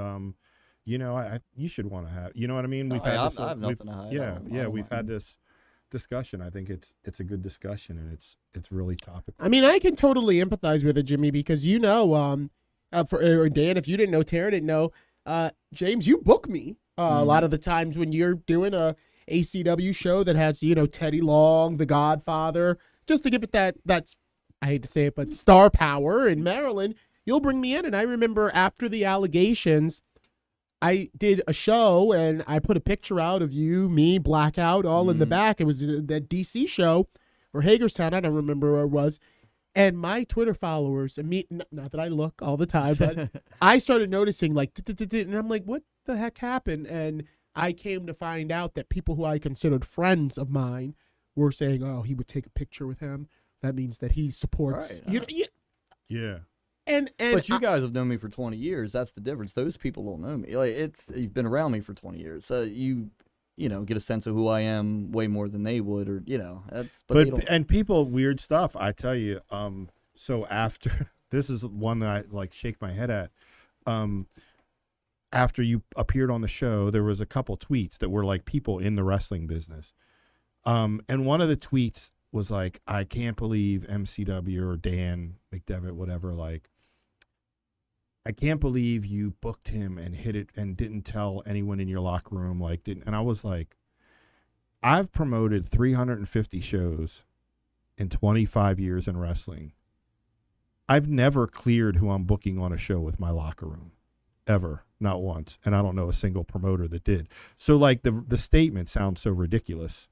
you should want to have. You know what I mean? We've had this. I have we've- nothing to hide. Yeah, I don't we've mind. had this discussion. I think it's a good discussion, and it's really topical. I mean, I can totally empathize with it, Jimmy, because or Dan, if you didn't know, Tara didn't know, James, you book me a lot of the times when you're doing a ACW show that has Teddy Long, The Godfather, just to give it that's I hate to say it, but star power in Maryland. You'll bring me in, and I remember after the allegations, I did a show and I put a picture out of you, me, Blackout, all in the back. It was that DC show or Hagerstown. I don't remember where it was. And my Twitter followers, not that I look all the time, but I started noticing like, and I'm like, what the heck happened? And I came to find out that people who I considered friends of mine were saying, oh, he would take a picture with him. That means that he supports, Right, Yeah. and But you guys have known me for 20 years. That's the difference. Those people don't know me. Like, you've been around me for 20 years. So get a sense of who I am way more than they would, or that's. But and people, weird stuff. I tell you. So after this is one that I like shake my head at. After you appeared on the show, there was a couple tweets that were like people in the wrestling business. And one of the tweets was like, I can't believe MCW or Dan McDevitt, whatever, like, I can't believe you booked him and hit it and didn't tell anyone in your locker room, and I was like, I've promoted 350 shows in 25 years in wrestling. I've never cleared who I'm booking on a show with my locker room. Ever. Not once. And I don't know a single promoter that did. So like the statement sounds so ridiculous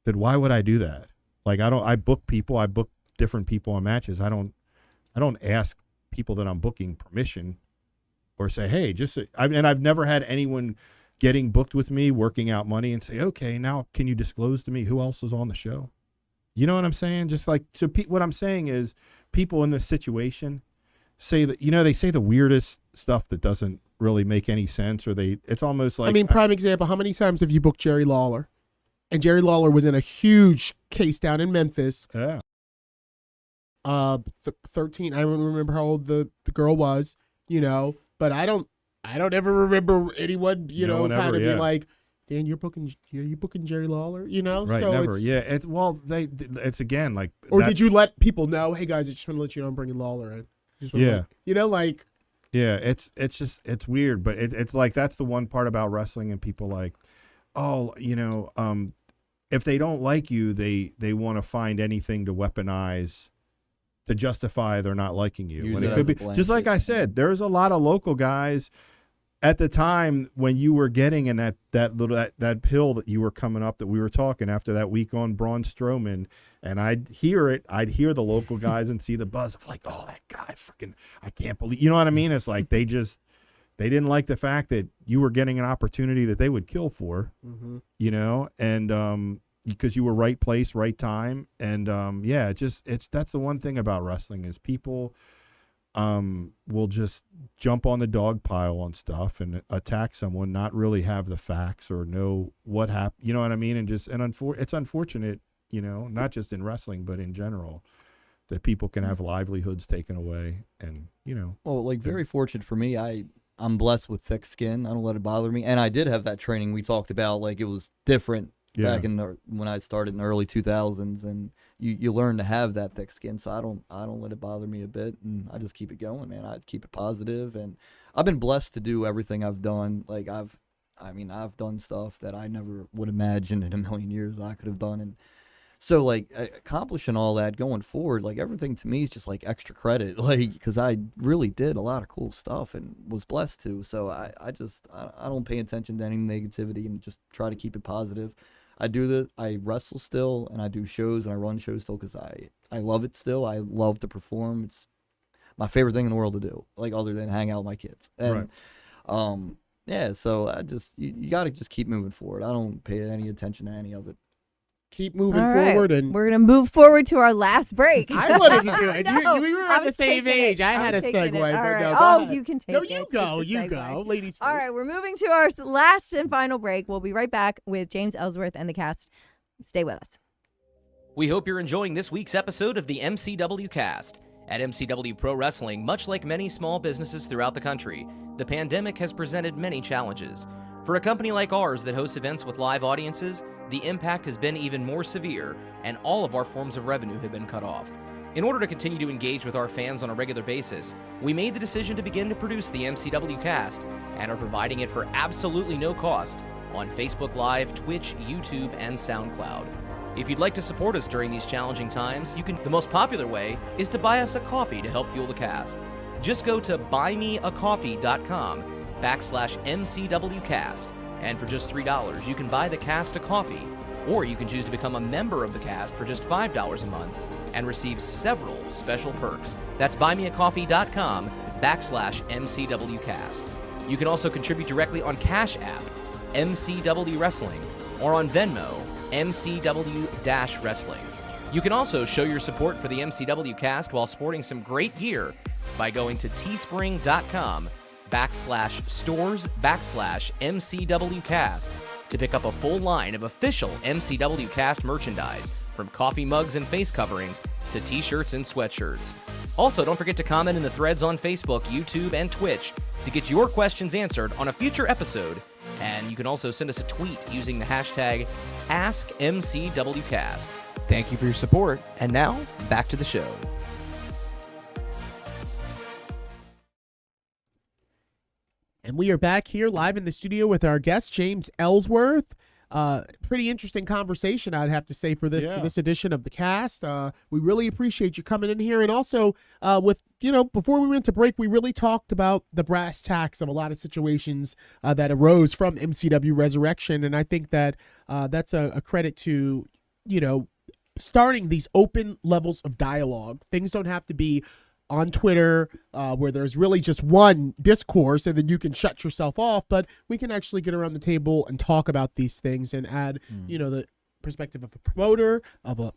that why would I do that? Like I book people, I book different people on matches. I don't ask people that I'm booking permission or say, hey, and I've never had anyone getting booked with me, working out money and say, okay, now can you disclose to me who else is on the show? You know what I'm saying? Just like, so what I'm saying is people in this situation say that, they say the weirdest stuff that doesn't really make any sense, or it's almost like, prime example, how many times have you booked Jerry Lawler? And Jerry Lawler was in a huge case down in Memphis. Yeah. 13, I don't remember how old the girl was, but I don't ever remember anyone, kind of being like, Dan, you're booking Jerry Lawler, Right, so never. It's again like, or did you let people know, hey guys, I just want to let you know I'm bringing Lawler in. Yeah. Yeah, it's weird, but it's like, that's the one part about wrestling, and people like, oh, if they don't like you, they want to find anything to weaponize to justify they're not liking you. When it could be, just like I said, there's a lot of local guys at the time when you were getting in that hill that you were coming up, that we were talking after that week on Braun Strowman, and I'd hear the local guys and see the buzz of like, oh, that guy freaking, I can't believe, you know what I mean? It's like they didn't like the fact that you were getting an opportunity that they would kill for, and because you were right place, right time, and that's the one thing about wrestling is people will just jump on the dog pile on stuff and attack someone, not really have the facts or know what happened. You know what I mean? And it's unfortunate, not just in wrestling, but in general, that people can have livelihoods taken away. And, Well, like, very fortunate for me, I'm blessed with thick skin. I don't let it bother me. And I did have that training we talked about. Like, it was different back when I started in the early 2000s, and you learn to have that thick skin. So I don't let it bother me a bit, and I just keep it going, man. I keep it positive, and I've been blessed to do everything I've done. Like I've done stuff that I never would imagine in a million years I could have done, and so like accomplishing all that going forward, like everything to me is just like extra credit, like because I really did a lot of cool stuff and was blessed to. So I don't pay attention to any negativity and just try to keep it positive. I wrestle still, and I do shows, and I run shows still because I love it still. I love to perform. It's my favorite thing in the world to do, like other than hang out with my kids. And so I just you got to just keep moving forward. I don't pay any attention to any of it. Keep moving forward, and we're gonna move forward to our last break. I wanted to do it. We were I on the was same taking age. it. I had a segue, but right. no. Oh, go ahead. you can take no, it. you go. Take the You segue. go. Ladies first. All right, we're moving to our last and final break. We'll be right back with James Ellsworth and the cast. Stay with us. We hope you're enjoying this week's episode of the MCW Cast. At MCW Pro Wrestling, much like many small businesses throughout the country, the pandemic has presented many challenges. For a company like ours that hosts events with live audiences, the impact has been even more severe, and all of our forms of revenue have been cut off. In order to continue to engage with our fans on a regular basis, we made the decision to begin to produce the MCW Cast and are providing it for absolutely no cost on Facebook Live, Twitch, YouTube, and SoundCloud. If you'd like to support us during these challenging times, the most popular way is to buy us a coffee to help fuel the cast. Just go to buymeacoffee.com/MCWcast, and for just $3, you can buy the cast a coffee, or you can choose to become a member of the cast for just $5 a month and receive several special perks. That's buymeacoffee.com/MCWcast. You can also contribute directly on Cash App, MCW Wrestling, or on Venmo, MCW-Wrestling. You can also show your support for the MCW Cast while sporting some great gear by going to teespring.com/stores/MCWcast to pick up a full line of official MCW Cast merchandise, from coffee mugs and face coverings to t-shirts and sweatshirts. Also, don't forget to comment in the threads on Facebook, YouTube, and Twitch to get your questions answered on a future episode. And you can also send us a tweet using the hashtag AskMCWCast. Thank you for your support, and now, back to the show. And we are back here live in the studio with our guest, James Ellsworth. Pretty interesting conversation, I'd have to say, for this edition of the cast. We really appreciate you coming in here. And also, before we went to break, we really talked about the brass tacks of a lot of situations that arose from MCW Resurrection. And I think that that's a credit to, starting these open levels of dialogue. Things don't have to be on Twitter where there's really just one discourse and then you can shut yourself off, but we can actually get around the table and talk about these things and add, the perspective of a promoter, of a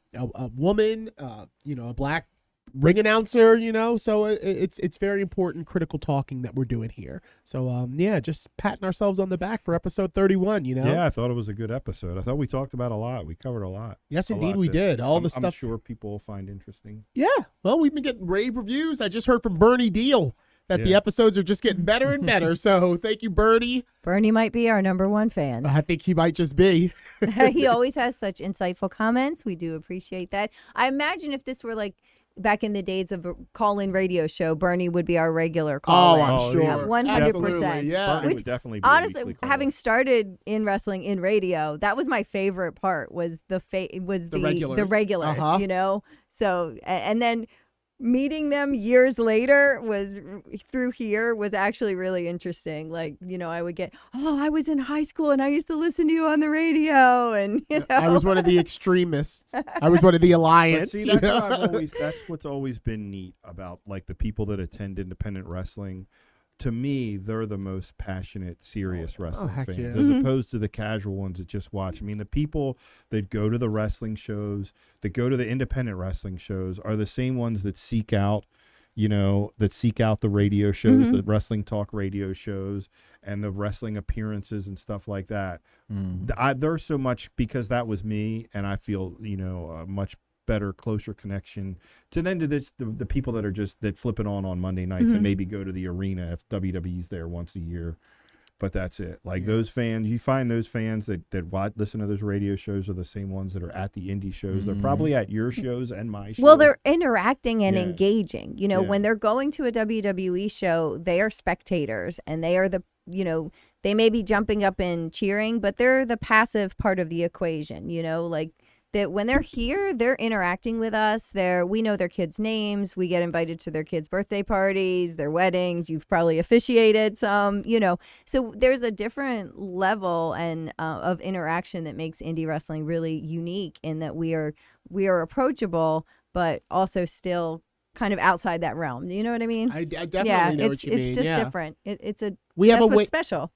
woman, a black ring announcer, so it's very important critical talking that we're doing here. So just patting ourselves on the back for episode 31. Yeah, I thought it was a good episode. I thought we talked about a lot. We covered a lot. Yes, indeed we did. The stuff I'm sure people will find interesting. Yeah, well, we've been getting rave reviews. I just heard from Bernie Deal that the episodes are just getting better and better. So thank you, Bernie. Bernie might be our #1 fan. I think he might just be. He always has such insightful comments. We do appreciate that. I imagine if this were like back in the days of a call-in radio show, Bernie would be our regular call-in. I'm sure. 100%. Yeah. Bernie would definitely be honestly, having started in wrestling in radio, that was my favorite part, was the regulars, So, and then meeting them years later was actually really interesting. Like, I would get, I was in high school and I used to listen to you on the radio, and I was one of the extremists. I was one of the alliance. See, that's what's always been neat about like the people that attend independent wrestling. To me, they're the most passionate, serious wrestling fans, as opposed to the casual ones that just watch. I mean, the people that go to the wrestling shows, that go to the independent wrestling shows, are the same ones that seek out, the radio shows, the wrestling talk radio shows, and the wrestling appearances and stuff like that. They're so much, because that was me, and I feel, a much better, closer connection to the people that are that flip it on Monday nights and maybe go to the arena if WWE's there once a year. But that's it. Like those fans, you find those fans that listen to those radio shows are the same ones that are at the indie shows. They're probably at your shows and my shows. Well, they're interacting and engaging. When they're going to a WWE show, they are spectators, and they are they may be jumping up and cheering, but they're the passive part of the equation, that when they're here, they're interacting with us. We know their kids' names. We get invited to their kids' birthday parties, their weddings. You've probably officiated some, So there's a different level and of interaction that makes indie wrestling really unique, in that we are approachable, but also still kind of outside that realm. You know what I mean? I definitely know what you mean. It's just different. That's what's special.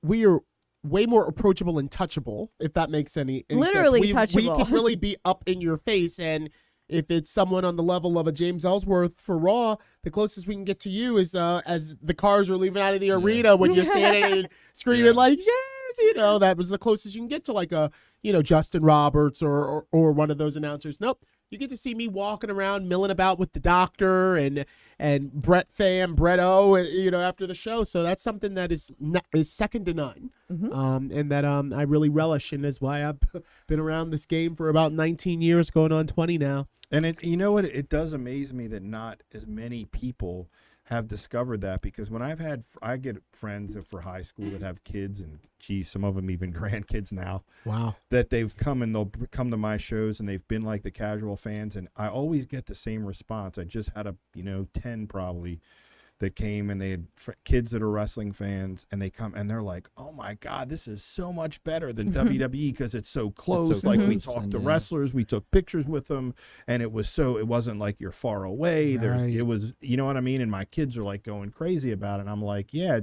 We are way more approachable and touchable, if that makes any literally sense. Touchable. We can really be up in your face, and if it's someone on the level of a James Ellsworth for Raw, the closest we can get to you is as the cars are leaving out of the arena when you're standing and screaming like, yes, that was the closest you can get to like a, Justin Roberts or one of those announcers. Nope. You get to see me walking around, milling about with the doctor and Brett O, after the show. So that's something that is second to none, and that I really relish, and is why I've been around this game for about 19 years, going on 20 now. And it does amaze me that not as many people have discovered that, because when I get friends for high school that have kids, and some of them even grandkids now. Wow. That they'll come to my shows, and they've been like the casual fans, and I always get the same response. I just had 10 probably that came, and they had kids that are wrestling fans, and they come and they're like, "Oh my God, this is so much better than WWE because it's so close." Like we talked to wrestlers, we took pictures with them, and it wasn't like you're far away. Right. It was, you know what I mean? And my kids are like going crazy about it. And I'm like, yeah,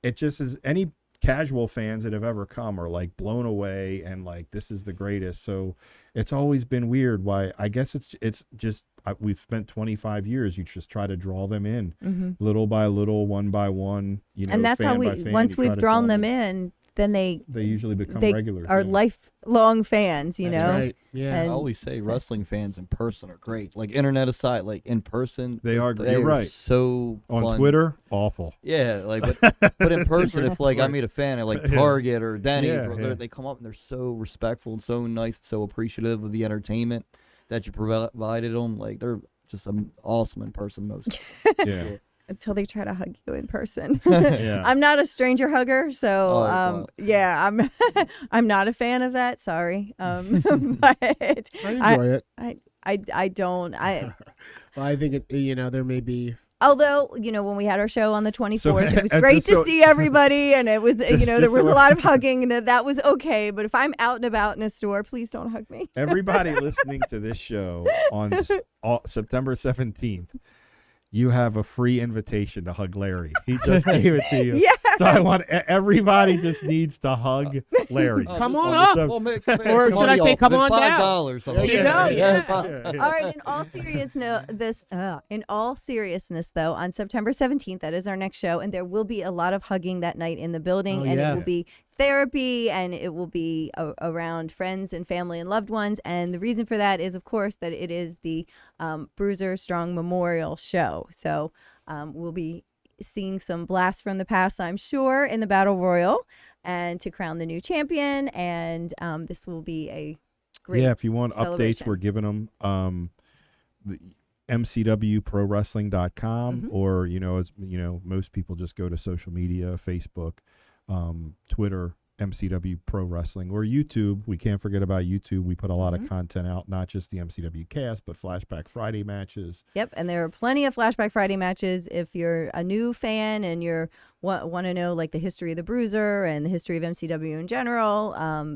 it just is. Any casual fans that have ever come are like blown away, and like, this is the greatest. So it's always been weird why. I guess it's just we've spent 25 years. You just try to draw them in little by little, one by one, and that's how once we've drawn them in, then they usually become they regulars. are yeah. lifelong fans, you That's know. right. Yeah. I And always say so- wrestling fans in person are great. Like internet aside, like in person, They are. they You're are right. So On fun. Twitter, awful. Yeah, like but in person, if like I meet a fan at like Yeah. Target or Denny's, Yeah, or yeah. they come up and they're so respectful and so nice, so appreciative of the entertainment that you provided them. Like they're just awesome in person most. Yeah. until they try to hug you in person. Yeah. I'm not a stranger hugger, so Oh, well. yeah, I'm I'm not a fan of that. Sorry, but I enjoy it. I don't. Well, I think there may be. Although, when we had our show on the 24th, So, it was and great so- to see everybody, and it was, there just was a so- lot of hugging, and that was okay. But if I'm out and about in a store, please don't hug me. Everybody listening to this show on September 17th, you have a free invitation to hug Larry. He just gave it to you. Yeah. So I want everybody just needs to hug Larry. Come on up. So- Or should I say, come on down? $5. There you go, yeah. All right. In all seriousness, though, on September 17th, that is our next show, and there will be a lot of hugging that night in the building, Oh, and yeah. it will be therapy, and it will be around friends and family and loved ones. And the reason for that is, of course, that it is the Bruiser Strong Memorial Show. So we'll be seeing some blasts from the past, I'm sure, in the Battle Royal, and to crown the new champion. And this will be a great Yeah, if you want updates, celebration. we're giving them the MCWProWrestling.com, Mhm. or most people just go to social media, Facebook, Twitter, MCW Pro Wrestling, or YouTube. We can't forget about YouTube. We put a lot of content out, not just the MCW Cast, but Flashback Friday matches. Yep, and there are plenty of Flashback Friday matches. If you're a new fan and you're want to know like the history of the Bruiser and the history of MCW in general,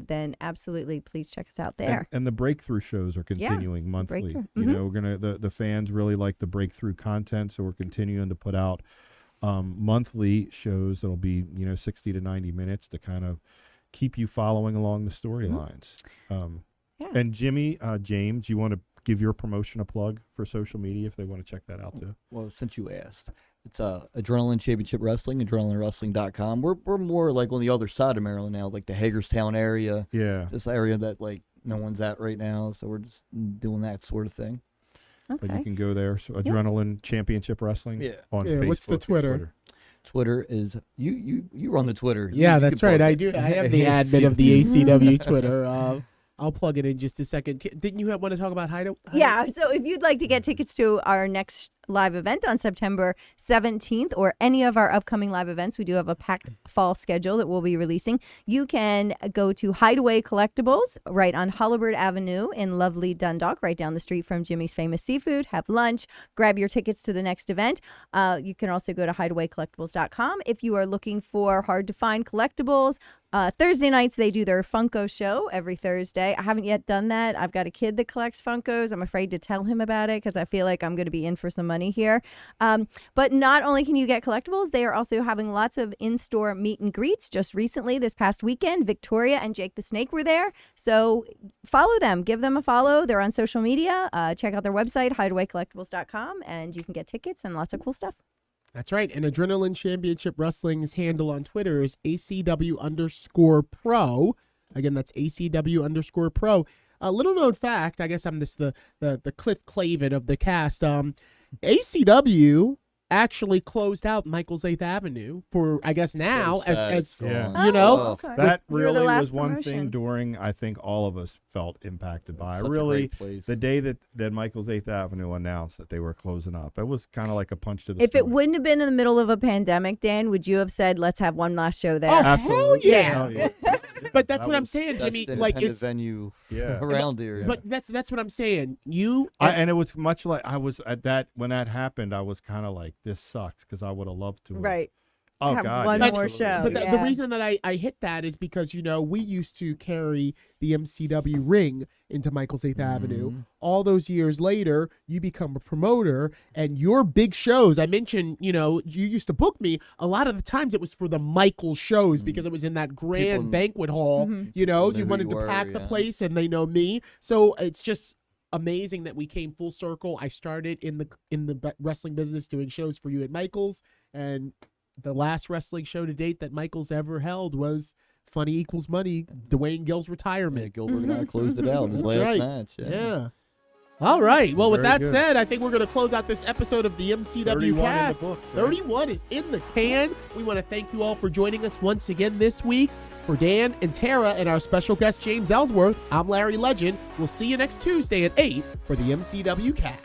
then absolutely please check us out there. And the breakthrough shows are continuing monthly. breakthrough. We're gonna the fans really like the breakthrough content, so we're continuing to put out monthly shows that'll be 60 to 90 minutes to kind of keep you following along the storylines. Yeah. And Jimmy, James, you want to give your promotion a plug for social media if they want to check that out too? Well, since you asked, it's Adrenaline Championship Wrestling, AdrenalineWrestling.com. We're more like on the other side of Maryland now, like the Hagerstown area. Yeah. This area that like no one's at right now, so we're just doing that sort of thing. But you Okay. can go there. So Adrenaline Championship Wrestling on Yeah, Facebook. what's the and Twitter? Twitter is you run the Twitter. Yeah, You that's can right. plug I it. do. I have the admin of the ACW Twitter. I'll plug it in just a second. Didn't you want to talk about Hideout? Yeah, so if you'd like to get tickets to our next live event on September 17th or any of our upcoming live events, we do have a packed fall schedule that we'll be releasing. You can go to Hideaway Collectibles right on Holabird Avenue in lovely Dundalk, right down the street from Jimmy's Famous Seafood. Have lunch, grab your tickets to the next event. You can also go to hideawaycollectibles.com if you are looking for hard-to-find collectibles. Thursday nights, they do their Funko show every Thursday. I haven't yet done that. I've got a kid that collects Funkos. I'm afraid to tell him about it because I feel like I'm going to be in for some money here. But not only can you get collectibles, they are also having lots of in-store meet and greets. Just recently, this past weekend, Victoria and Jake the Snake were there. So follow them. Give them a follow. They're on social media. Check out their website, hideawaycollectibles.com, and you can get tickets and lots of cool stuff. That's right. And Adrenaline Championship Wrestling's handle on Twitter is ACW_pro. Again, that's ACW_pro. A little known fact, I guess I'm the Cliff Clavin of the cast. ACW actually closed out Michael's 8th Avenue for, I guess now, So sad. as Yeah. you know. Oh, okay. That You were the really last was one promotion. thing during, I think all of us felt impacted by. Such a Really, great place. the day that Michael's 8th Avenue announced that they were closing up, it was kind of like a punch to the If it stomach. wouldn't have been in the middle of a pandemic, Dan, would you have said, let's have one last show there? Oh, hell Absolutely. yeah. Hell yeah. But that's That what I'm was- saying, That's Jimmy. the Like independent it's, venue Yeah. around here. but that's what I'm saying. You And it was much like I was at that when that happened. I was kind of like, this sucks because I would have loved to. Right. Oh Have God. one yeah, more absolutely. show. But the Yeah. reason that I hit that is because, we used to carry the MCW ring into Michael's 8th Avenue. All those years later, you become a promoter, and your big shows, I mentioned, you used to book me. A lot of the times it was for the Michael shows because it was in that grand People- banquet hall. Mhm. You knew you who wanted you to were, pack the yeah. place, and they know me. So it's just amazing that we came full circle. I started in the wrestling business doing shows for you at Michael's, and the last wrestling show to date that Michael's ever held was funny equals money. Dwayne Gill's Yeah, retirement. Gilbert and I closed it out in his That's last right. match. Yeah. All right. Well, with Very that good. said, I think we're going to close out this episode of the MCW 31 in the Cast. books, right? 31 is in the can. We want to thank you all for joining us once again this week. For Dan and Tara and our special guest, James Ellsworth, I'm Larry Legend. We'll see you next Tuesday at 8 for the MCW Cast.